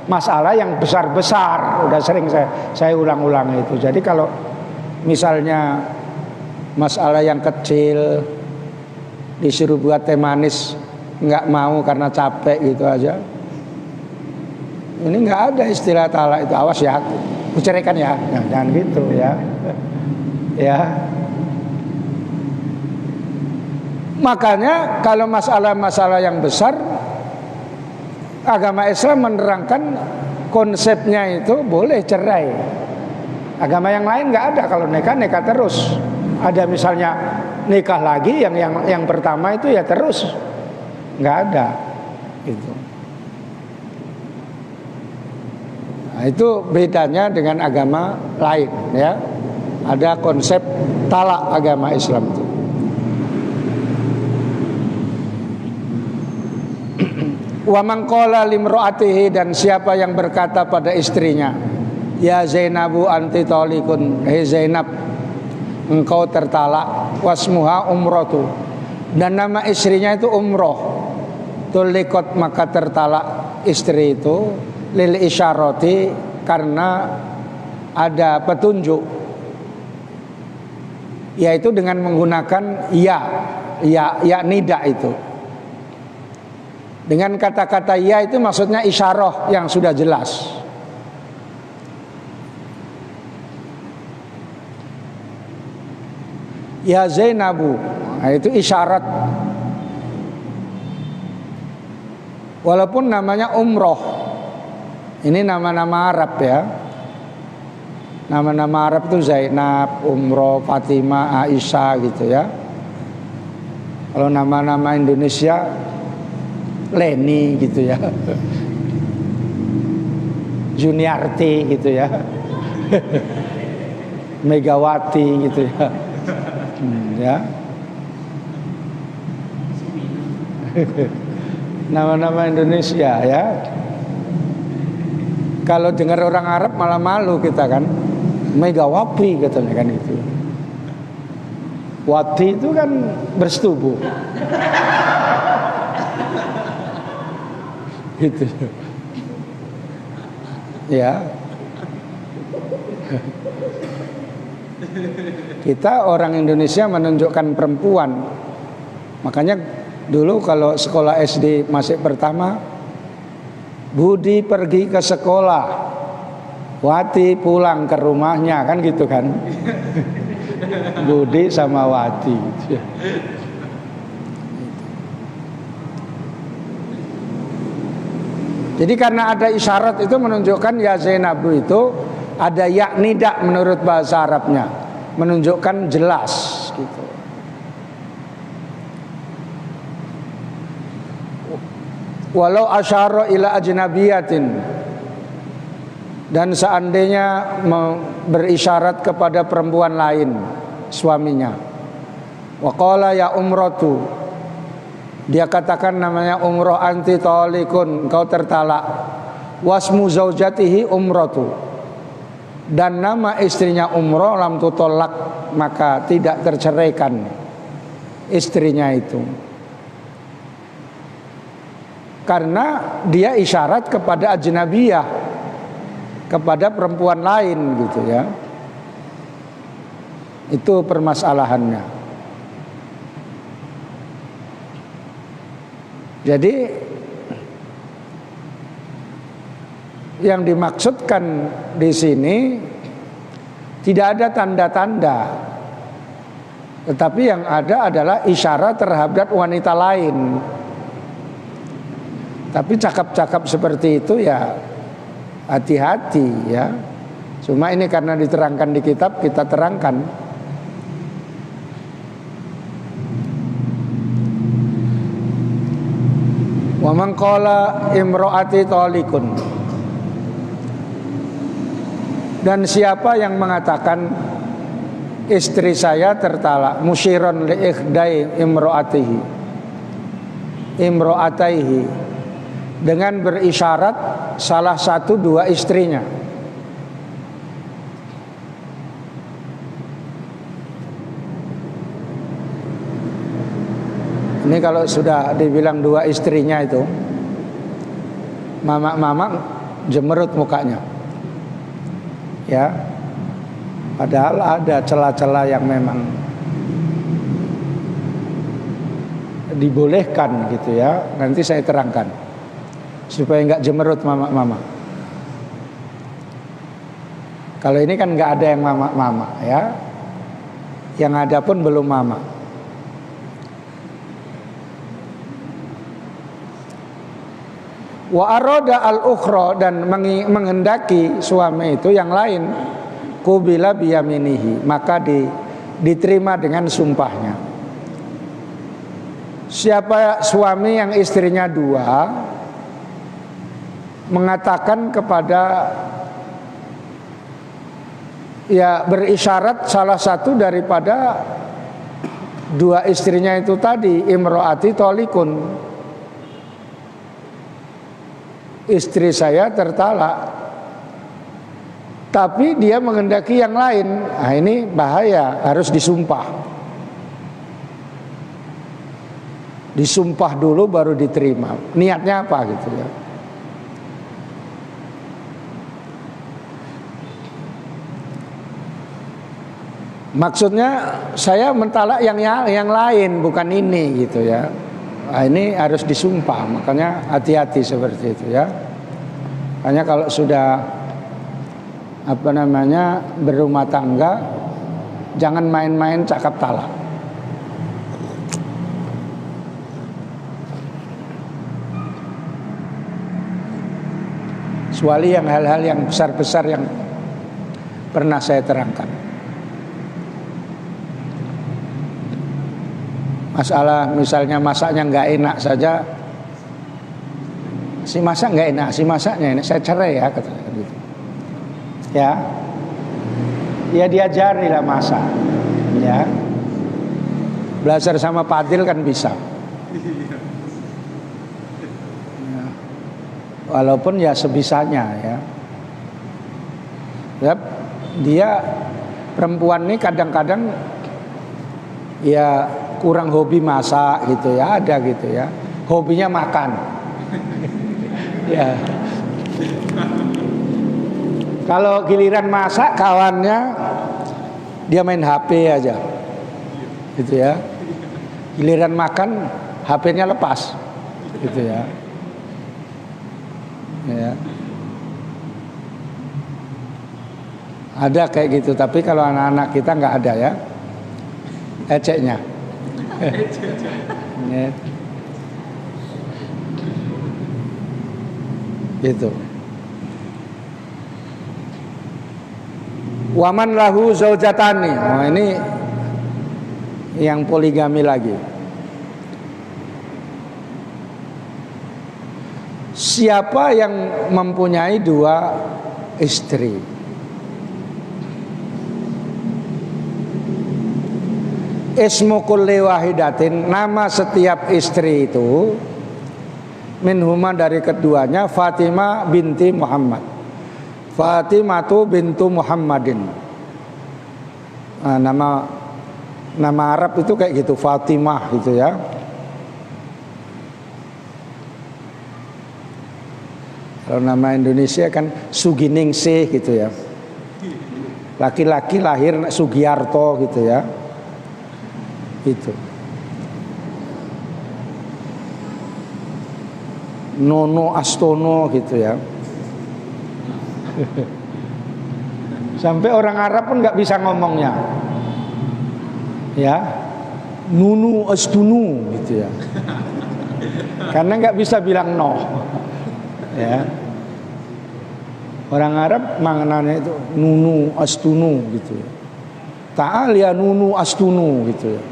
Masalah yang besar-besar udah sering saya ulang-ulang itu. Jadi kalau misalnya masalah yang kecil disuruh buat teh manis nggak mau karena capek gitu aja, ini nggak ada istilah talak itu. Awas ya, aku ceraikan ya, nah, jangan gitu ya. Ya. Makanya kalau masalah-masalah yang besar, agama Islam menerangkan konsepnya itu boleh cerai. Agama yang lain nggak ada, kalau nikah terus. Ada misalnya nikah lagi, yang pertama itu ya terus, nggak ada itu. Nah, itu bedanya dengan agama lain ya. Ada konsep talak agama Islam itu. Wa man qala limraatihi, dan siapa yang berkata pada istrinya, ya Zainabu anti talikun, hei Zainab, engkau tertalak, wasmuha umratu, dan nama istrinya itu umroh, tulikot, maka tertalak istri itu, lil isyarati, karena ada petunjuk, yaitu dengan menggunakan ya nida itu. Dengan kata-kata ya itu maksudnya isyarah yang sudah jelas. Ya Zainabu, nah itu isyarat. Walaupun namanya umroh, ini nama-nama Arab ya. Nama-nama Arab itu Zainab, Umroh, Fatimah, Aisyah gitu ya. Kalau nama-nama Indonesia Leni gitu ya, Juniarti gitu ya, Megawati gitu ya, ya. Nama-nama Indonesia ya. Kalau dengar orang Arab malah malu kita kan, Megawati katanya kan itu. Wati itu kan bersetubuh. Gitu. Ya. Kita orang Indonesia menunjukkan perempuan. Makanya dulu kalau sekolah SD masih pertama, Budi pergi ke sekolah, Wati pulang ke rumahnya, kan gitu kan. Budi sama Wati. Jadi karena ada isyarat itu menunjukkan ya Zainabu itu ada ya nida menurut bahasa Arabnya, menunjukkan jelas gitu. Walau asyara ila ajnabiyatin, dan seandainya berisyarat kepada perempuan lain suaminya, wa qala ya umratu, dia katakan namanya umroh anti talikun, kau tertalak, wasmu zaujatihi umratu, dan nama istrinya umroh lam tutolak, maka tidak terceraikan. istrinya itu. Karena dia isyarat kepada ajnabiyah, kepada perempuan lain gitu ya. Itu permasalahannya. Jadi yang dimaksudkan di sini tidak ada tanda-tanda, tetapi yang ada adalah isyarat terhadap wanita lain. Tapi cakap-cakap seperti itu ya hati-hati ya. Cuma ini karena diterangkan di kitab, kita terangkan. Wa man qala imraati talikun. Dan siapa yang mengatakan istri saya tertalak, musyiron li ikhdai imro'ataihi, dengan berisyarat salah satu dua istrinya. Ini kalau sudah dibilang dua istrinya itu, mama jemerut mukanya. Ya, padahal ada celah-celah yang memang dibolehkan gitu ya. Nanti saya terangkan supaya nggak jemerut mama. Kalau ini kan nggak ada yang mama ya, yang ada pun belum mama. Wa aroda al-ukhra, dan menghendaki suami itu yang lain, qubila biyaminihi, maka diterima dengan sumpahnya. Siapa suami yang istrinya dua mengatakan kepada, ya berisyarat salah satu daripada dua istrinya itu tadi, imro'ati tolikun, istri saya tertalak, tapi dia menghendaki yang lain. Nah ini bahaya, harus disumpah. Disumpah dulu baru diterima. Niatnya apa gitu ya. Maksudnya saya mentalak yang lain, bukan ini gitu ya. Nah, ini harus disumpah, makanya hati-hati seperti itu ya. Makanya kalau sudah berumah tangga, jangan main-main cakap talak. Kecuali yang hal-hal yang besar-besar yang pernah saya terangkan. Masalah misalnya masaknya nggak enak saja, si masak nggak enak, si masaknya enak, saya cerai ya kata gitu. Ya diajari lah masak, ya belajar sama Padil kan bisa. Ya. Walaupun ya sebisanya ya. Dia perempuan ini kadang-kadang ya kurang hobi masak gitu ya, ada gitu ya, hobinya makan. Ya, kalau giliran masak kawannya dia main HP aja gitu ya, giliran makan HP-nya lepas gitu ya. Ya, ada kayak gitu, tapi kalau anak-anak kita nggak ada ya, eceknya. Ya. Gitu. Waman lahu zaujatani. Oh, ini yang poligami lagi. Siapa yang mempunyai dua istri? Ismu kulli wahidatin, nama setiap istri itu, minhuma dari keduanya, Fatimah binti Muhammad, Fatimatu bintu Muhammadin. Nah, Nama Arab itu kayak gitu, Fatimah gitu ya. Kalau nama Indonesia kan Suginingsih gitu ya. Laki-laki lahir Sugiarto gitu ya. Itu. Nono Astono gitu ya. Sampai orang Arab pun nggak bisa ngomongnya. Ya. Nunu Astunu gitu ya. Karena nggak bisa bilang no. Ya. Orang Arab maknanya itu Nunu Astunu gitu ya. Ta'al ya Nunu Astunu gitu ya.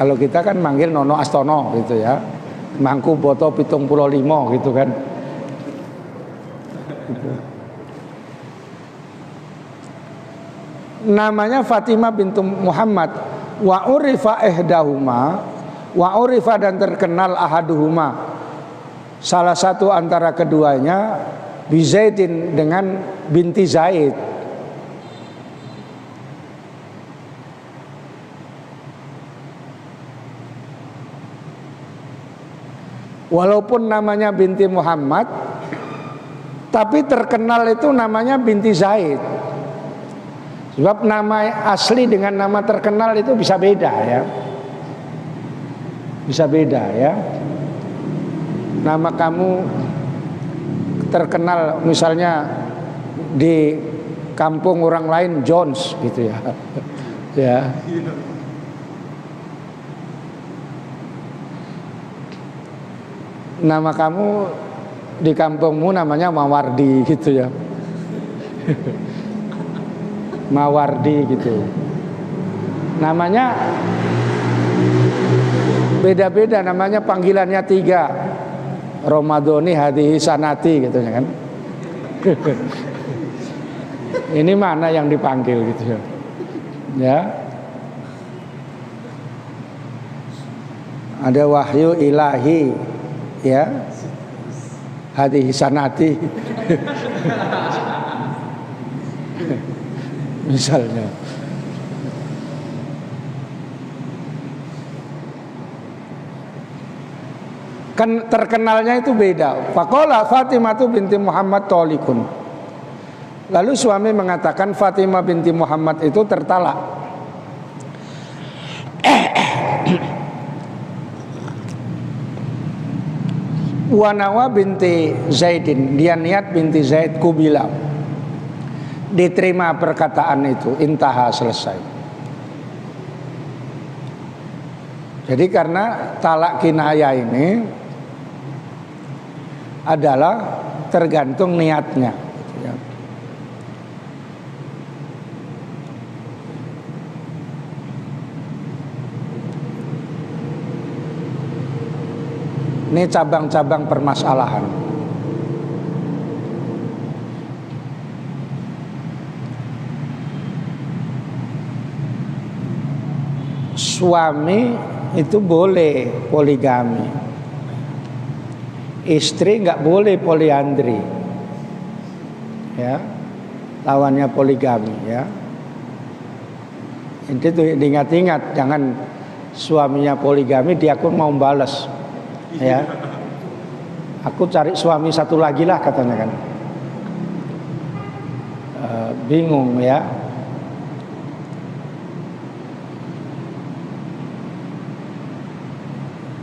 Kalau kita kan manggil Nono Astono gitu ya. Mangku boto 75 gitu kan. Gitu. Namanya Fatimah bintu Muhammad. Wa urifa ihdahuma, wa urifa dan terkenal ahaduhuma, salah satu antara keduanya, Bizaidin dengan binti Zaid. Walaupun namanya binti Muhammad, tapi terkenal itu namanya binti Zaid. Sebab nama asli dengan nama terkenal itu bisa beda ya. Bisa beda ya. Nama kamu terkenal misalnya di kampung orang lain Jones gitu ya. Ya. Nama kamu di kampungmu namanya Mawardi gitu ya. Mawardi gitu. Namanya beda-beda, namanya panggilannya 3. Romadhoni hadihi sanati gitu ya kan. Ini mana yang dipanggil gitu ya. Ya. Ada wahyu ilahi ya. Hadihi sanati. Misalnya. Kan terkenalnya itu beda. Faqala Fatimah binti Muhammad tolikun. Lalu suami mengatakan Fatimah binti Muhammad itu tertalak. Wanawa binti Zaidin, dia niat binti Zaid kubila. Diterima perkataan itu, intaha, selesai. Jadi karena talak kinayah ini adalah tergantung niatnya. Ini cabang-cabang permasalahan. Suami itu boleh poligami, istri nggak boleh poliandri, ya, lawannya poligami, ya. Itu diingat-ingat, jangan suaminya poligami dia pun mau balas. Ya, aku cari suami satu lagi lah katanya kan. Bingung ya.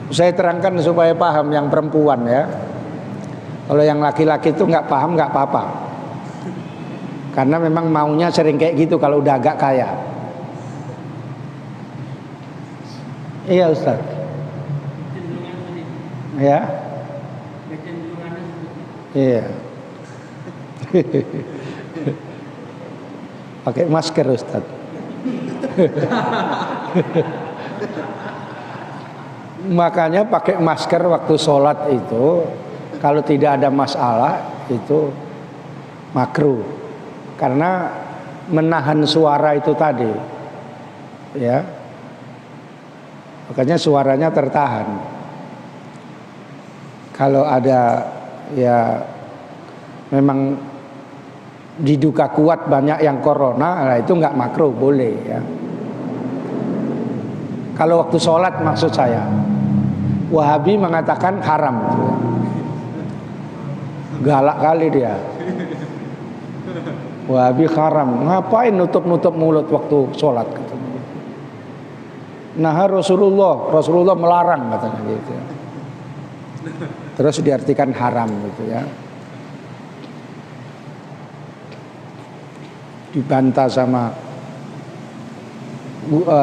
Saya terangkan supaya paham yang perempuan ya. Kalau yang laki-laki itu nggak paham nggak apa-apa. Karena memang maunya sering kayak gitu kalau udah agak kaya. Iya Ustaz. Ya. Iya. Pakai masker Ustaz. Makanya pakai masker waktu sholat itu kalau tidak ada masalah itu makruh. Karena menahan suara itu tadi. Ya. Makanya suaranya tertahan. Kalau ada ya memang diduga kuat banyak yang corona, nah itu nggak makruh, boleh ya. Kalau waktu sholat maksud saya. Wahabi mengatakan haram. Galak kali dia. Wahabi haram. Ngapain nutup-nutup mulut waktu sholat? Nah Rasulullah melarang katanya gitu. Terus diartikan haram gitu ya. Dibantah sama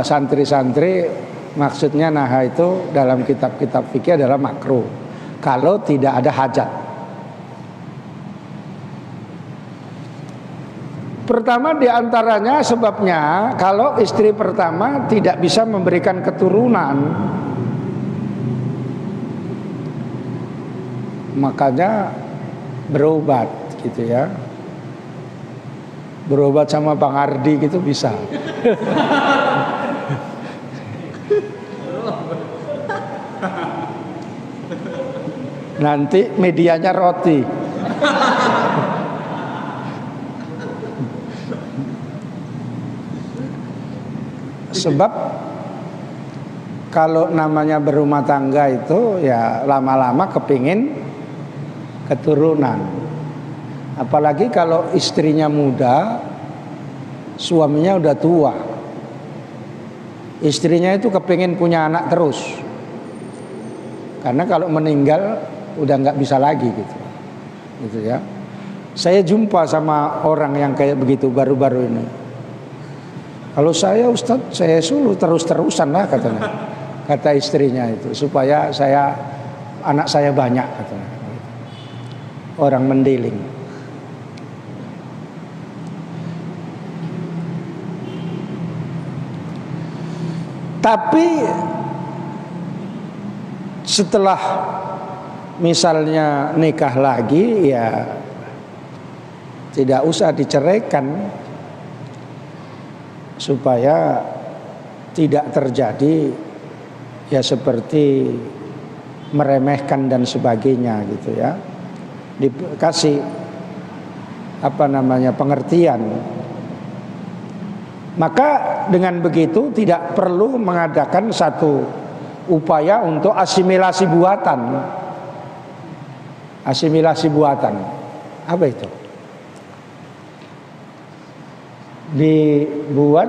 santri-santri, maksudnya naha itu dalam kitab-kitab fikih adalah makruh kalau tidak ada hajat. Pertama diantaranya sebabnya kalau istri pertama tidak bisa memberikan keturunan, makanya berobat gitu ya. Berobat sama Bang Ardi gitu bisa. Nanti medianya roti. Sebab kalau namanya berumah tangga itu ya lama-lama kepingin keturunan. Apalagi kalau istrinya muda, suaminya udah tua. Istrinya itu kepingin punya anak terus. Karena kalau meninggal udah nggak bisa lagi gitu. Gitu ya. Saya jumpa sama orang yang kayak begitu baru-baru ini. Kalau saya Ustadz, saya suruh terus-terusan lah katanya. Kata istrinya itu supaya anak saya banyak katanya. Orang mendiling. Tapi setelah misalnya nikah lagi ya tidak usah diceraikan supaya tidak terjadi ya seperti meremehkan dan sebagainya gitu ya. Dikasih pengertian. Maka dengan begitu tidak perlu mengadakan satu upaya untuk asimilasi buatan. Asimilasi buatan. Apa itu? Dibuat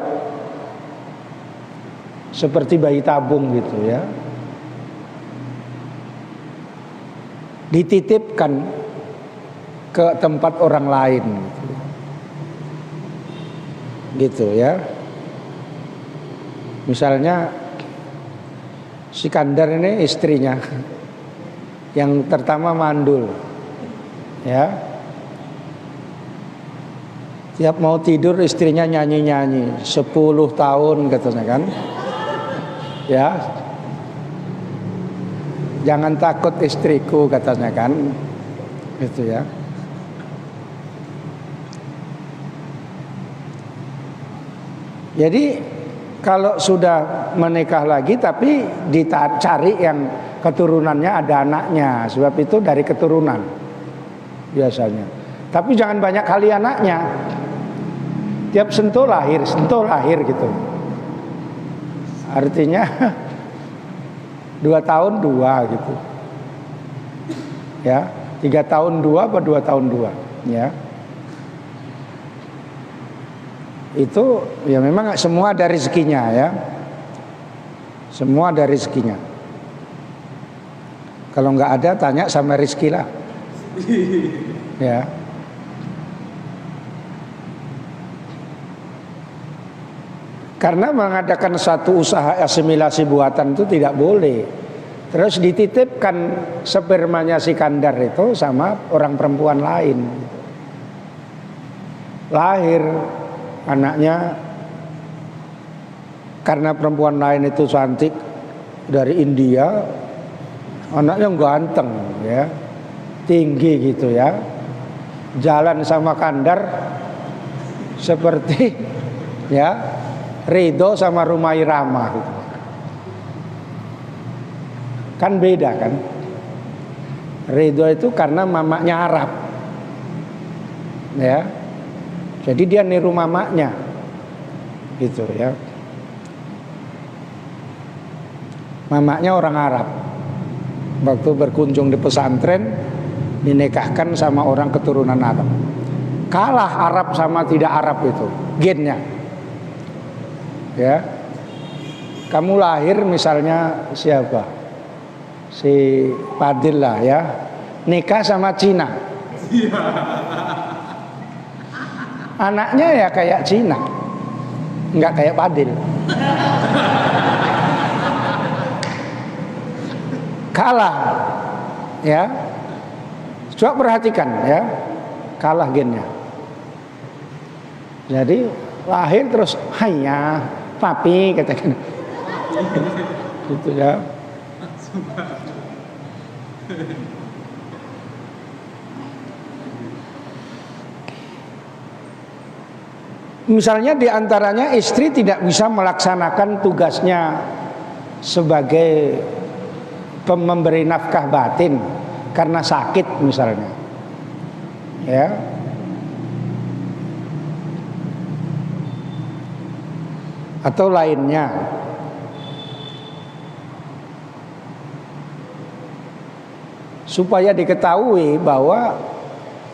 seperti bayi tabung gitu ya. Dititipkan ke tempat orang lain gitu ya. Misalnya Sikandar ini istrinya yang pertama mandul ya. Tiap mau tidur istrinya nyanyi-nyanyi 10 tahun katanya kan. Ya. Jangan takut istriku katanya kan. Gitu ya. Jadi kalau sudah menikah lagi tapi dicari yang keturunannya ada anaknya, sebab itu dari keturunan biasanya. Tapi jangan banyak kali anaknya. Tiap sentuh lahir gitu. Artinya 2 tahun 2 gitu. Ya, 3 tahun 2 apa 2 tahun 2 ya. Itu ya memang semua ada rezekinya ya. Semua ada rezekinya. Kalau nggak ada tanya sama Rizky lah. Ya. Karena mengadakan satu usaha asimilasi buatan itu tidak boleh. Terus dititipkan spermanya Sikandar itu sama orang perempuan lain. Lahir anaknya karena perempuan lain itu cantik dari India, anaknya ganteng ya, tinggi gitu ya, jalan sama Kandar seperti ya Ridho sama Rumai Rama gitu. Kan beda kan. Ridho itu karena mamanya Arab ya. Jadi dia niru mamanya gitu ya. Mamanya orang Arab. Waktu berkunjung di pesantren dinikahkan sama orang keturunan Arab. Kalah Arab sama tidak Arab itu gennya. Ya. Kamu lahir misalnya siapa? Si Fadil lah ya. Nikah sama Cina. Anaknya ya kayak Cina. Enggak kayak Fadil. Kalah. Ya. Coba perhatikan ya. Kalah gennya. Jadi lahir terus hanya papi katakan. Gitu ya. Misalnya diantaranya istri tidak bisa melaksanakan tugasnya sebagai memberi nafkah batin karena sakit misalnya, ya. Atau lainnya. Supaya diketahui bahwa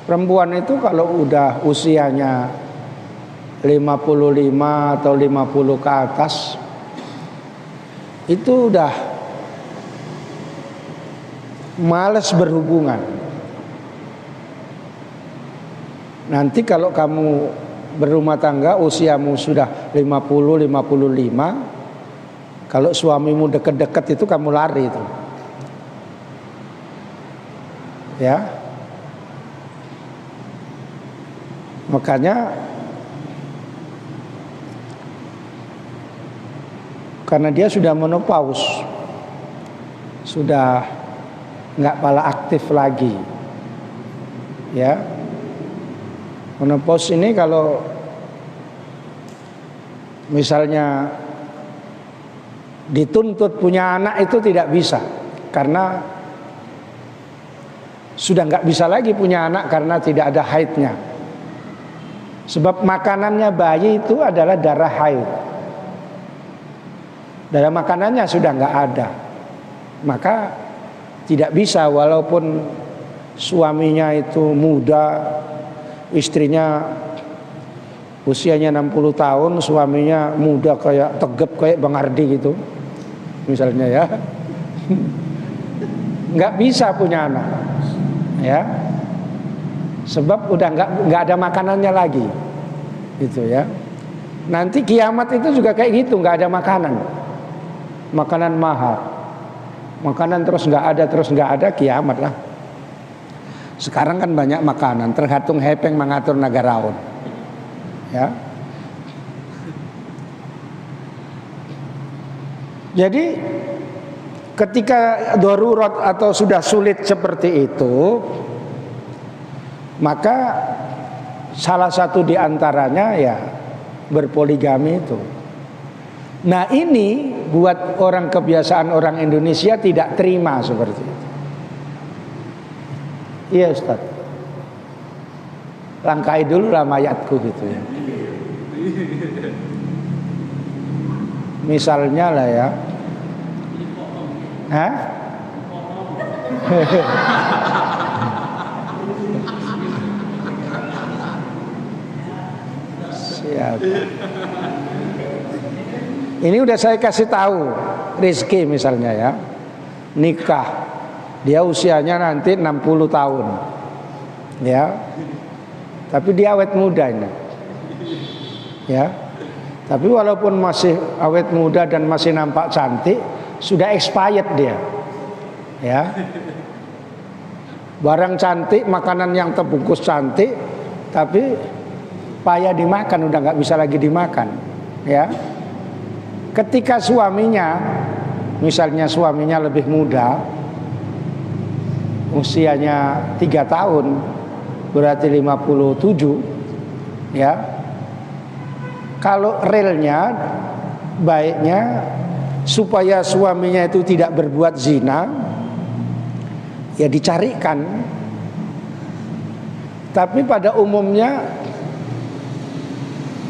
perempuan itu kalau udah usianya 55 atau 50 ke atas itu udah malas berhubungan. Nanti kalau kamu berumah tangga usiamu sudah 50, 55, kalau suamimu deket-deket itu kamu lari itu. Ya. Makanya karena dia sudah menopause, sudah nggak pala aktif lagi, ya. Menopause ini kalau misalnya dituntut punya anak itu tidak bisa, karena sudah nggak bisa lagi punya anak karena tidak ada haidnya. Sebab makanannya bayi itu adalah darah haid. Darah makanannya sudah nggak ada, maka tidak bisa walaupun suaminya itu muda, istrinya usianya 60 tahun, suaminya muda kayak tegep kayak Bang Ardi gitu, misalnya ya, nggak bisa punya anak, ya, sebab udah nggak ada makanannya lagi, gitu ya. Nanti kiamat itu juga kayak gitu, nggak ada makanan. Makanan mahal, makanan terus nggak ada, kiamat lah. Sekarang kan banyak makanan, tergantung hepeng mengatur nagaraon, ya. Jadi ketika darurat atau sudah sulit seperti itu, maka salah satu diantaranya ya berpoligami itu. Nah ini buat orang kebiasaan orang Indonesia tidak terima seperti itu. Iya Ustaz, langkai dulu lah mayatku gitu ya. Misalnya lah ya, hah? Siapa? Ini udah saya kasih tahu, Rizky misalnya ya, nikah, dia usianya nanti 60 tahun, ya, tapi dia awet muda ini, ya, tapi walaupun masih awet muda dan masih nampak cantik, sudah expired dia, ya, barang cantik, makanan yang terbungkus cantik, tapi payah dimakan, udah nggak bisa lagi dimakan, ya. Ketika suaminya, misalnya suaminya lebih muda, usianya 3 tahun, berarti 57, ya. Kalau realnya, baiknya supaya suaminya itu tidak berbuat zina, ya dicarikan. Tapi pada umumnya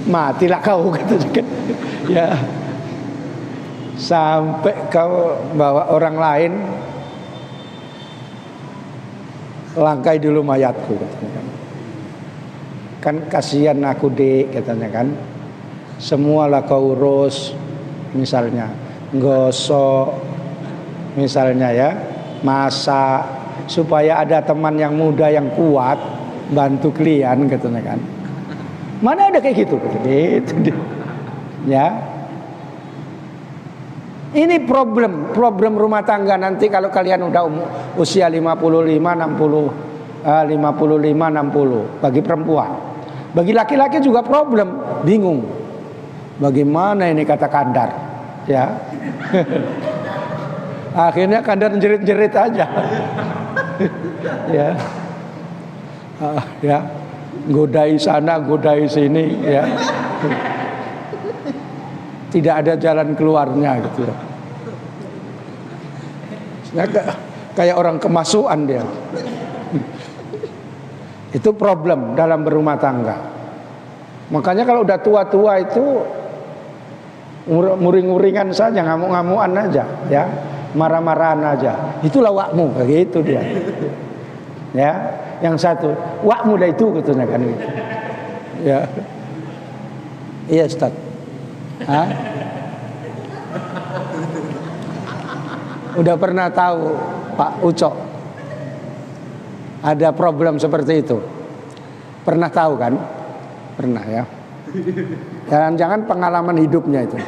matilah kau gitu kan, ya. Sampai kau bawa orang lain, langkai dulu mayatku katanya kan. Kan kasihan aku dek katanya kan. Semualah kau urus, misalnya gosok, misalnya ya, masak, supaya ada teman yang muda yang kuat bantu kalian katanya kan. Mana ada kayak gitu gitu. Ya. Ini problem rumah tangga nanti kalau kalian udah usia 55, 60, 60 bagi perempuan. Bagi laki-laki juga problem, bingung. Bagaimana ini kata Kandar, ya. Akhirnya Kandar jerit-jerit aja. Ya. Ya. Godai sana, godai sini, ya. Tidak ada jalan keluarnya gitu ya. Kayak orang kemasukan dia. Itu problem dalam berumah tangga. Makanya kalau udah tua-tua itu nguring-nguringan saja, ngamuk-ngamukan aja, ya, marah-marahan aja. Itulah wakmu, begitu dia. Ya, yang satu, wakmu dah itu katanya kan gitu. Ya. Iya, Ustaz. Hah? Udah pernah tahu Pak Ucok ada problem seperti itu? Pernah tahu kan? Pernah ya. Jangan-jangan pengalaman hidupnya itu.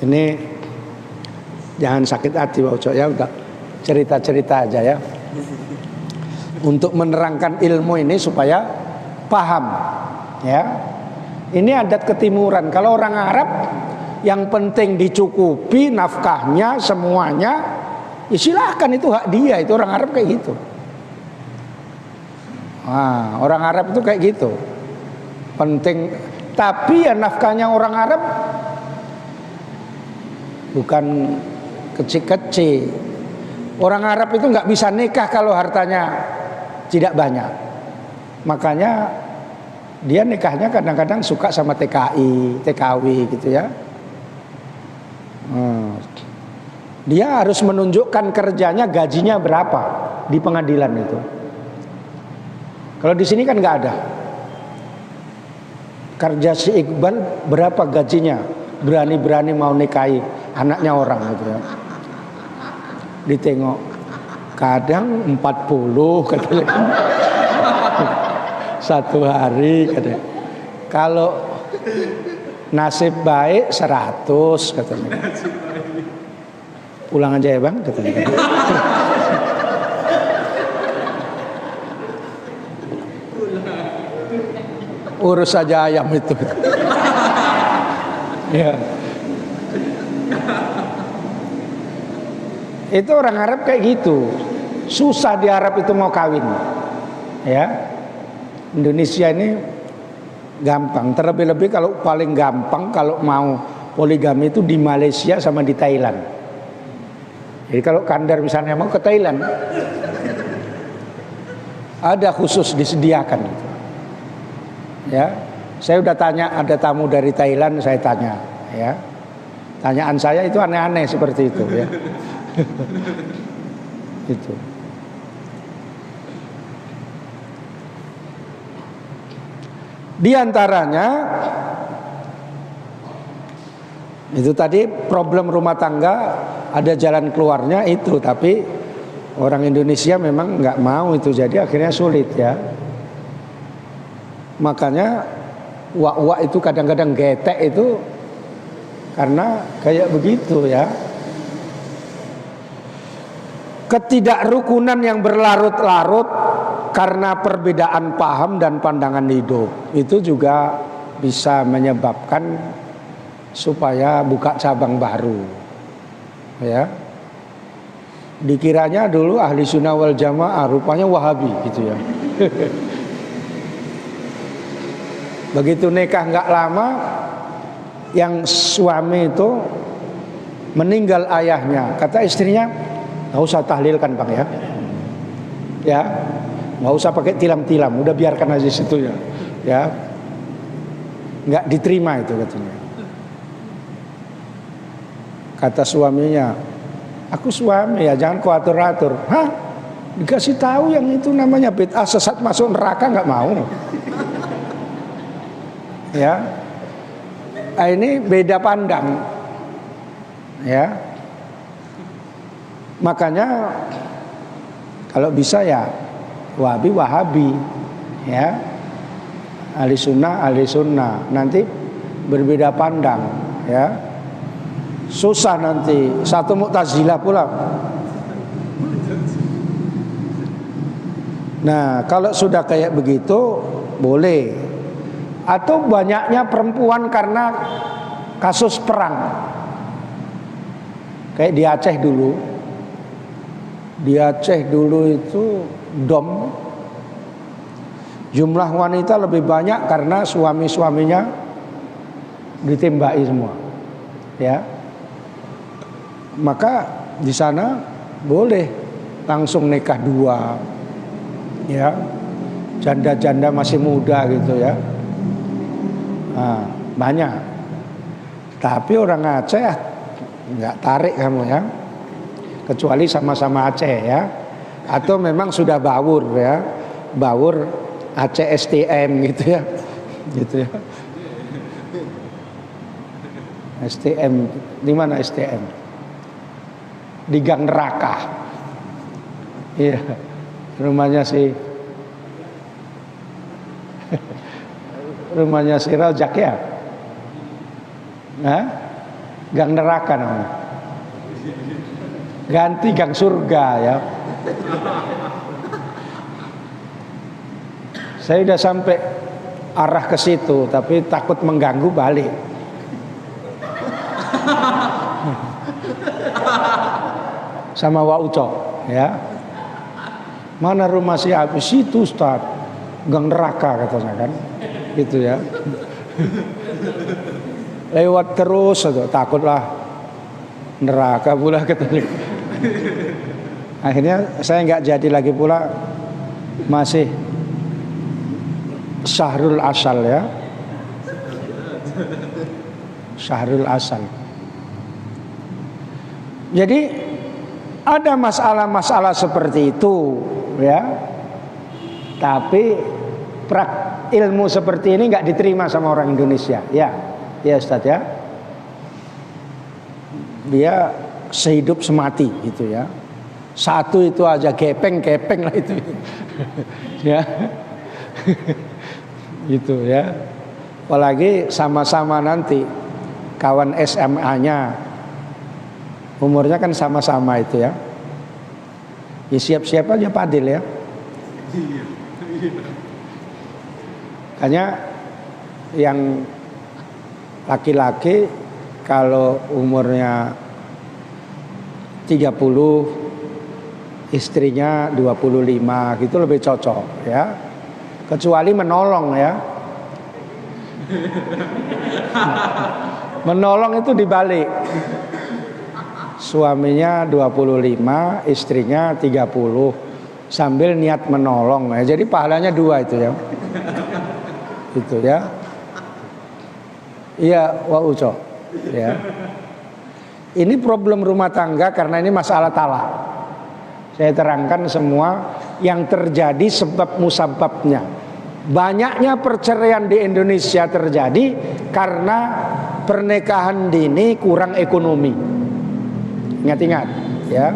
Ini jangan sakit hati Pak Ucok ya, udah cerita-cerita aja ya. Untuk menerangkan ilmu ini supaya paham ya. Ini adat ketimuran. Kalau orang Arab yang penting dicukupi nafkahnya semuanya, ya silahkan, itu hak dia. Itu orang Arab kayak gitu. Nah, orang Arab itu kayak gitu. Penting. Tapi ya nafkahnya orang Arab bukan kecil-kecil. Orang Arab itu nggak bisa nikah kalau hartanya tidak banyak. Makanya dia nikahnya kadang-kadang suka sama TKI, TKW gitu ya. Dia harus menunjukkan kerjanya, gajinya berapa di pengadilan itu. Kalau di sini kan nggak ada. Kerja si Iqbal berapa gajinya? Berani-berani mau nikahi anaknya orang gitu ya. Ditengok, kadang 40 katanya. Satu hari katanya. Kalau nasib baik 100 katanya. Pulang aja ya bang katanya. Urus saja ayam itu. Ya. Itu orang Arab kayak gitu. Susah di Arab itu mau kawin. Ya. Indonesia ini gampang. Terlebih-lebih kalau paling gampang kalau mau poligami itu di Malaysia sama di Thailand. Jadi kalau Kandar misalnya mau ke Thailand, ada khusus disediakan gitu. Ya, saya udah tanya, ada tamu dari Thailand, saya tanya, ya, tanyaan saya itu aneh-aneh seperti itu, ya. Itu. Di antaranya itu tadi problem rumah tangga ada jalan keluarnya itu, tapi orang Indonesia memang nggak mau itu, jadi akhirnya sulit ya. Makanya wak-wak itu kadang-kadang getek itu karena kayak begitu ya. Ketidakrukunan yang berlarut-larut karena perbedaan paham dan pandangan hidup itu juga bisa menyebabkan supaya buka cabang baru ya. Dikiranya dulu ahli sunnah wal jamaah, rupanya wahabi gitu ya. Begitu nikah nggak lama, yang suami itu meninggal ayahnya, kata istrinya, nggak usah tahlilkan bang ya, ya nggak usah pakai tilam-tilam, udah biarkan aja situ ya, ya nggak diterima itu katanya. Kata suaminya, aku suami ya, jangan kau atur-atur. Hah? Dikasih tahu yang itu namanya bid'ah, sesat masuk neraka nggak mau. Ya, ini beda pandang. Ya, makanya kalau bisa ya Wahabi Wahabi, ya, ahli sunnah, nanti berbeda pandang, ya. Susah nanti satu Mu'tazilah pula. Nah, kalau sudah kayak begitu boleh. Atau banyaknya perempuan karena kasus perang. Kayak di Aceh dulu. Di Aceh dulu itu dom, jumlah wanita lebih banyak karena suami-suaminya ditembaki semua. Ya. Maka di sana boleh langsung nikah dua. Ya. Janda-janda masih muda gitu ya. Nah, banyak. Tapi orang Aceh nggak tarik kamu ya, kecuali sama-sama Aceh ya, atau memang sudah bawur ya, bawur Aceh STM gitu ya, gitu ya. STM di mana STM? Di Gang Neraka. Iya, rumahnya rumahnya si Rojak ya. Nah, Gang Neraka namanya. Ganti Gang Surga ya. Saya udah sampai arah ke situ, tapi takut mengganggu balik. Sama Wak Uco, ya. Mana rumah si Habis itu Ustaz? Gang Neraka katanya kan. Gitu ya. Lewat terus aja, takutlah neraka pula katanya. Akhirnya saya nggak jadi lagi pula, masih Syahrul Asal ya, Syahrul Asal. Jadi ada masalah-masalah seperti itu ya, tapi ilmu seperti ini nggak diterima sama orang Indonesia ya. Ya Ustaz ya, dia sehidup semati gitu ya. Satu itu aja kepeng lah itu. Ya. Gitu ya. Apalagi sama-sama nanti kawan SMA-nya umurnya kan sama-sama itu ya. Ya siap-siap aja Padil ya. Makanya yang laki-laki kalau umurnya 30, istrinya 25 gitu lebih cocok ya. Kecuali menolong ya. Menolong itu dibalik. Suaminya 25, istrinya 30 sambil niat menolong ya. Jadi pahalanya 2 itu ya. Itu ya. Iya, Wak Uco. Ya. Ini problem rumah tangga karena ini masalah talak. Saya terangkan semua yang terjadi sebab musababnya. Banyaknya perceraian di Indonesia terjadi karena pernikahan dini kurang ekonomi. Ingat-ingat, ya.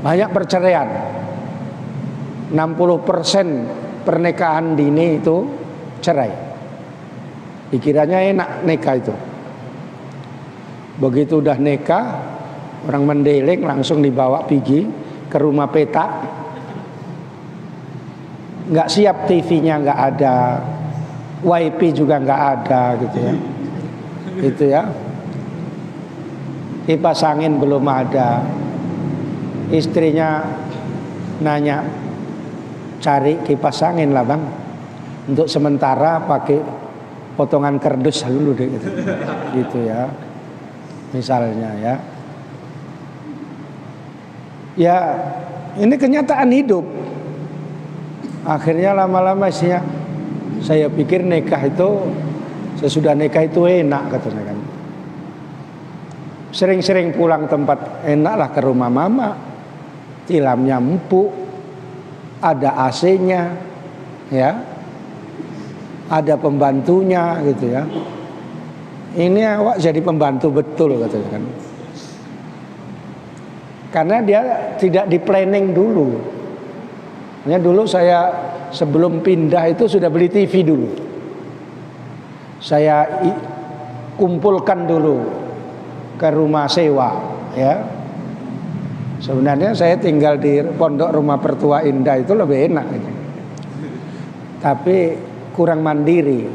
Banyak perceraian. 60% pernikahan dini itu cerai. Dikiranya enak nikah itu. Begitu udah nikah, orang mendeling langsung dibawa pergi ke rumah petak. Nggak siap TV-nya nggak ada, WiFi juga nggak ada gitu ya. Gitu ya. Kipas angin belum ada. Istrinya nanya, cari kipas angin lah bang. Untuk sementara pakai potongan kardus dulu deh gitu. Gitu ya. Misalnya ya. Ya, ini kenyataan hidup. Akhirnya lama-lama istrinya, Saya pikir nikah itu, sesudah nikah itu enak katanya kan. Sering-sering pulang tempat, enaklah ke rumah mama, tilamnya empuk, ada AC-nya, ya, ada pembantunya gitu ya. Ini awak jadi pembantu betul katanya kan. Karena dia tidak di planning dulu. Ya, dulu saya sebelum pindah itu sudah beli TV dulu. Saya kumpulkan dulu ke rumah sewa, ya. Sebenarnya saya tinggal di Pondok Rumah Pertua Indah itu lebih enak gitu. Tapi kurang mandiri.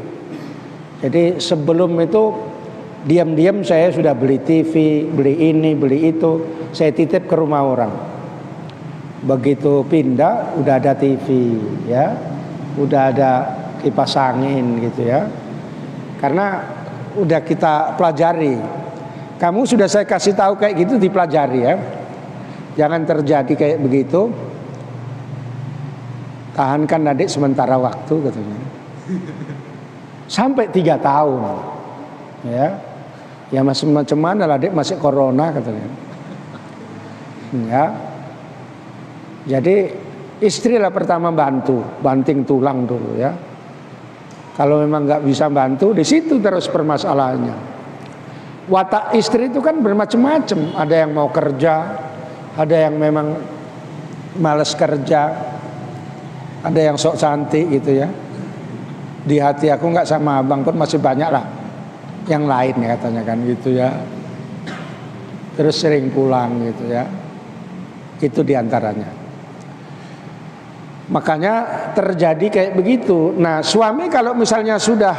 Jadi sebelum itu diam-diam saya sudah beli TV, beli ini, beli itu, saya titip ke rumah orang. Begitu pindah udah ada TV, ya, udah ada kipas angin gitu ya. Karena udah kita pelajari. Kamu sudah saya kasih tahu kayak gitu, dipelajari ya. Jangan terjadi kayak begitu. Tahankan adik sementara waktu katanya. Sampai 3 tahun, ya. Ya masih macam mana lah, adik masih corona katanya. Ya. Jadi istrilah pertama banting tulang dulu ya. Kalau memang nggak bisa bantu, di situ terus permasalahannya. Watak istri itu kan bermacam-macam. Ada yang mau kerja, ada yang memang malas kerja, ada yang sok cantik gitu ya. Di hati aku nggak sama abang pun masih banyak lah yang lain ya katanya kan gitu ya. Terus sering pulang gitu ya. Itu diantaranya. Makanya terjadi kayak begitu. Nah, suami kalau misalnya sudah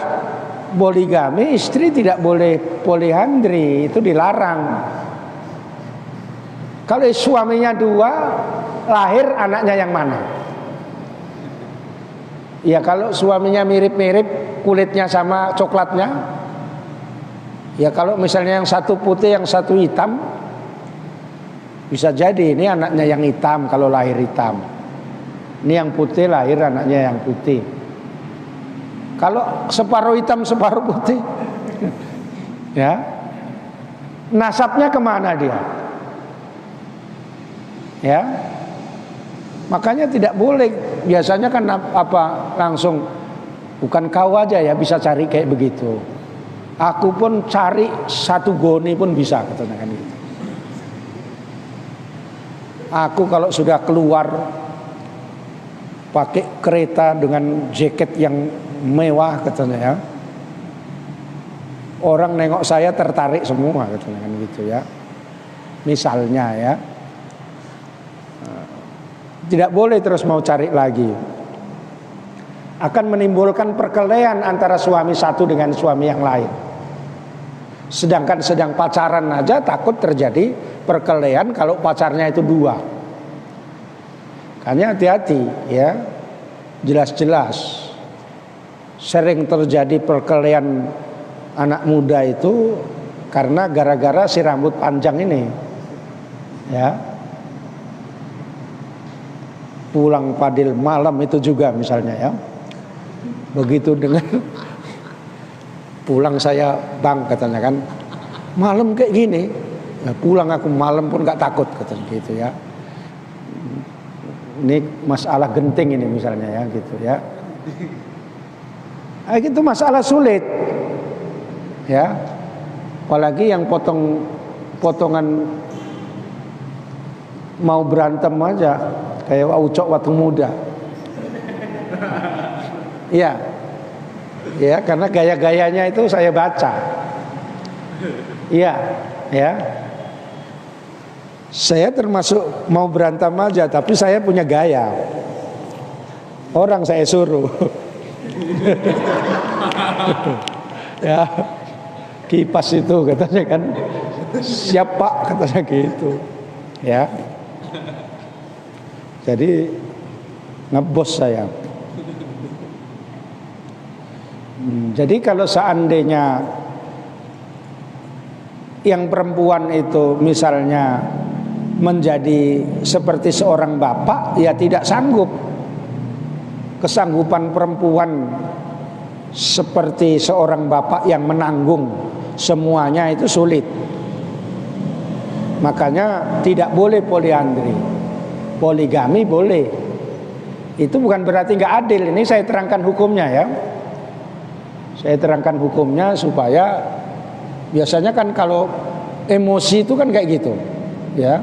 poligami, istri tidak boleh poliandri, itu dilarang. Kalau suaminya 2, lahir anaknya yang mana? Ya kalau suaminya mirip-mirip, kulitnya sama coklatnya. Ya kalau misalnya yang satu putih, yang satu hitam, bisa jadi ini anaknya yang hitam kalau lahir hitam. Ini yang putih lahir anaknya yang putih. Kalau separuh hitam separuh putih, ya, nasabnya kemana dia? Ya, makanya tidak boleh. Biasanya kan apa langsung, bukan kau aja ya bisa cari kayak begitu. Aku pun cari satu goni pun bisa katanya kan gitu. Aku kalau sudah keluar pakai kereta dengan jaket yang mewah katanya ya, orang nengok saya tertarik semua katanya kan gitu ya. Misalnya ya, tidak boleh terus mau cari lagi. Akan menimbulkan perkelahian antara suami satu dengan suami yang lain. Sedangkan sedang pacaran aja takut terjadi perkelahian kalau pacarnya itu 2. Hanya hati-hati ya. Jelas-jelas sering terjadi perkelahian anak muda itu karena gara-gara si rambut panjang ini. Ya. Pulang padil malam itu juga misalnya ya. Begitu dengar pulang saya, bang katanya kan, malam kayak gini, ya, pulang aku malam pun gak takut katanya gitu ya. Ini masalah genting ini misalnya ya gitu ya. Itu masalah sulit ya. Apalagi yang potongan mau berantem aja kayak ucok waktu muda. Iya. Ya, karena gaya-gayanya itu saya baca. Iya, ya. Saya termasuk mau berantem aja, tapi saya punya gaya. Orang saya suruh. Ya, kipas itu katanya kan, siap pak katanya gitu. Ya. Jadi ngebos saya. Jadi kalau seandainya yang perempuan itu misalnya menjadi seperti seorang bapak, ya tidak sanggup. Kesanggupan perempuan seperti seorang bapak yang menanggung semuanya itu sulit. Makanya tidak boleh poliandri. Poligami boleh. Itu bukan berarti nggak adil. Ini saya terangkan hukumnya ya. Saya terangkan hukumnya supaya biasanya kan kalau emosi itu kan kayak gitu, ya.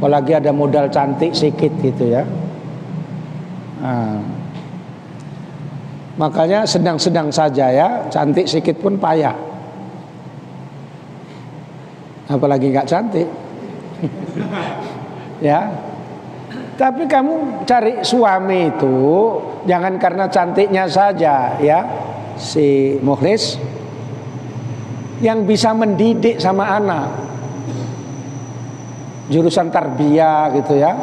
Apalagi ada modal cantik sedikit gitu ya. Nah, makanya sedang-sedang saja ya, cantik sedikit pun payah. Apalagi nggak cantik, ya. Tapi kamu cari suami itu jangan karena cantiknya saja, ya. Si Mukhlis yang bisa mendidik sama anak, jurusan tarbiyah gitu ya,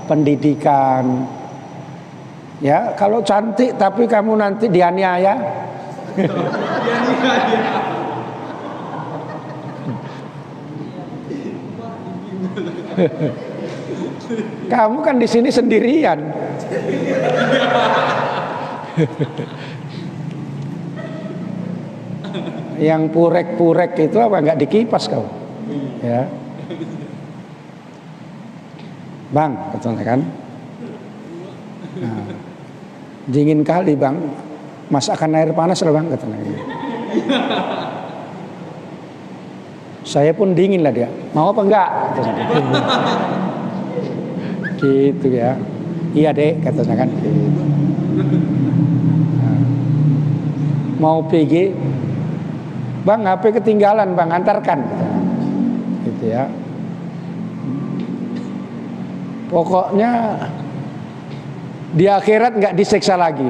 pendidikan. Ya, kalau cantik tapi kamu nanti dianiaya. Kamu kan di sini sendirian. Yang purek-purek itu apa nggak dikipas kau? Ya. Bang, katanya kan. Nah, dingin kali bang, masakan air panas lah bang, katanya. Saya pun dingin lah dia. Mau apa enggak? Gitu ya. Iya dek, katanya kan. Nah, mau pergi, bang HP ketinggalan bang, antarkan. Gitu ya. Pokoknya di akhirat nggak disiksa lagi,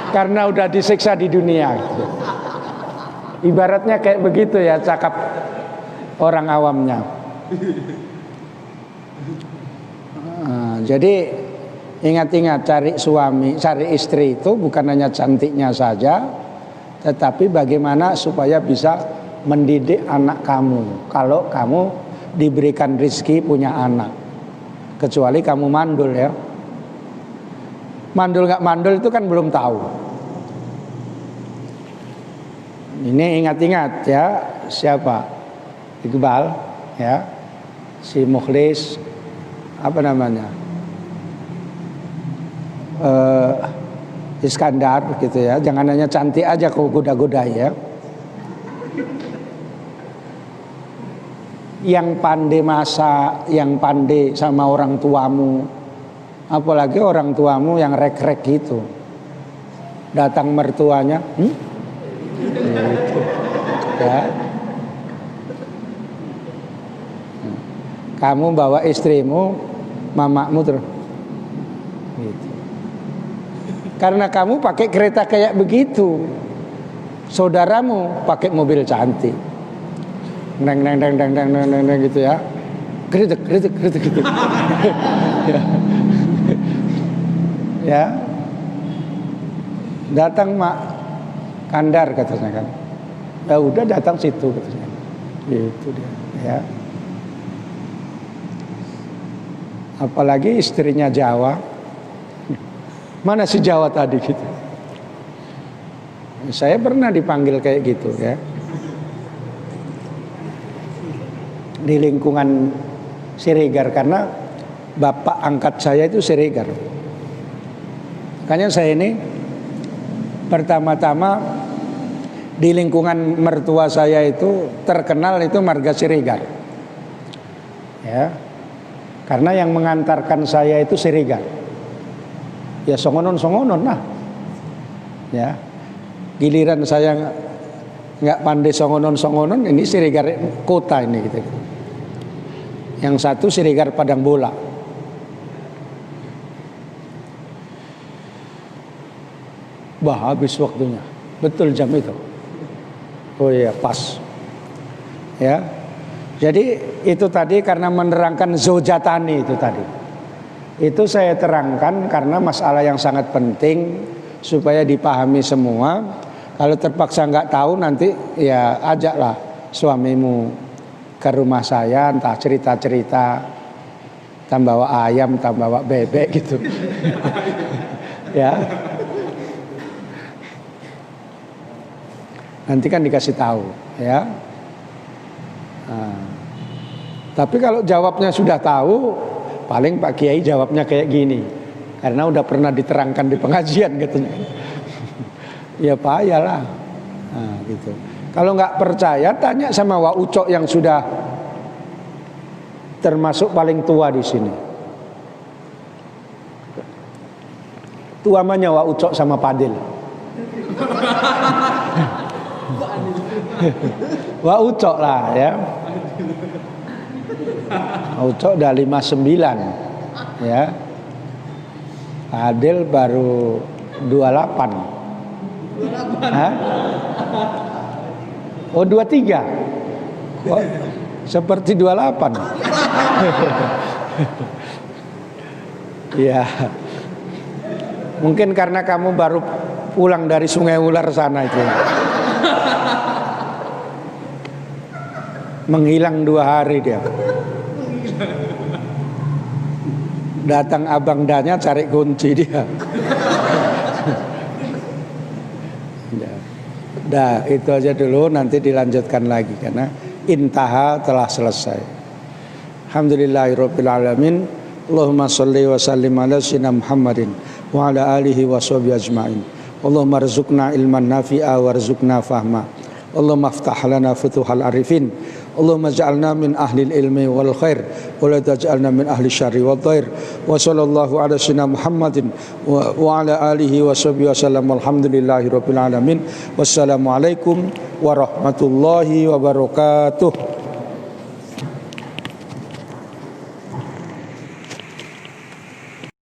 karena udah disiksa di dunia. Ibaratnya kayak begitu ya, cakap orang awamnya. Jadi ingat-ingat, cari suami, cari istri itu bukan hanya cantiknya saja, tetapi bagaimana supaya bisa mendidik anak kamu. Kalau kamu diberikan rezeki punya anak, kecuali kamu mandul ya. Mandul nggak mandul itu kan belum tahu. Ini ingat-ingat ya, siapa? Iqbal ya, si Mukhlis, apa namanya, Iskandar gitu ya. Jangan hanya cantik aja kau goda-goda ya. Yang pandai masak, yang pandai sama orang tuamu, apalagi orang tuamu yang rek-rek gitu. Datang mertuanya, gitu. Ya. Kamu bawa istrimu, mamakmu terus. Gitu. Karena kamu pakai kereta kayak begitu, saudaramu pakai mobil cantik, neng gitu ya, kritik gitu. Ya, datang Mak Kandar katanya kan, ya udah datang situ katanya, itu dia. Ya, apalagi istrinya Jawa, mana si Jawa tadi gitu. Saya pernah dipanggil kayak gitu ya, di lingkungan Siregar, karena bapak angkat saya itu Siregar. Makanya saya ini pertama-tama di lingkungan mertua saya itu terkenal itu marga Siregar. Ya. Karena yang mengantarkan saya itu Siregar. Ya songonon lah. Ya. Giliran saya nggak pandai songonon, ini Siregar kota ini gitu. Yang satu Siregar Padang Bola. Bah, habis waktunya. Betul jam itu. Oh iya, pas. Ya. Jadi itu tadi karena menerangkan zojatani itu tadi. Itu saya terangkan karena masalah yang sangat penting supaya dipahami semua. Kalau terpaksa nggak tahu nanti ya ajaklah suamimu ke rumah saya, entah cerita-cerita, tambah bawa ayam, tambah bawa bebek gitu. Ya. Nanti kan dikasih tahu, ya. Nah, tapi kalau jawabnya sudah tahu, paling Pak Kiai jawabnya kayak gini, karena udah pernah diterangkan di pengajian katanya. Ya payahlah. Nah, gitu. Kalau nggak percaya, tanya sama Wak Ucok yang sudah termasuk paling tua di sini. Tuamanya Wak Ucok sama Padil. Wak Ucok lah ya. Wak Ucok udah 59 ya. Padil baru 28. Hah? Oh 23. Oh, seperti 28. Ya. Mungkin karena kamu baru pulang dari Sungai Ular sana itu. Menghilang 2 hari dia. Datang abang Danya cari kunci dia. Dah, itu aja dulu, nanti dilanjutkan lagi karena intaha telah selesai. Alhamdulillahirabbil alamin. Allahumma shalli wa sallim ala sayyidina Muhammadin wa ala alihi wa sahbihi ajmain. Allahumma rzuqna ilman nafi'a warzuqna fahma. Allahumma aftah lana futuhal arifin. Allahumma ja'alna min ahli ilmi wal khair wa la taj'alna min ahli syarri wal dhair. Wa sallallahu ala sayyidina Muhammadin wa ala alihi wa sahbihi wasallam. Alhamdulillahirabbil alamin. Wassalamualaikum warahmatullahi wabarakatuh.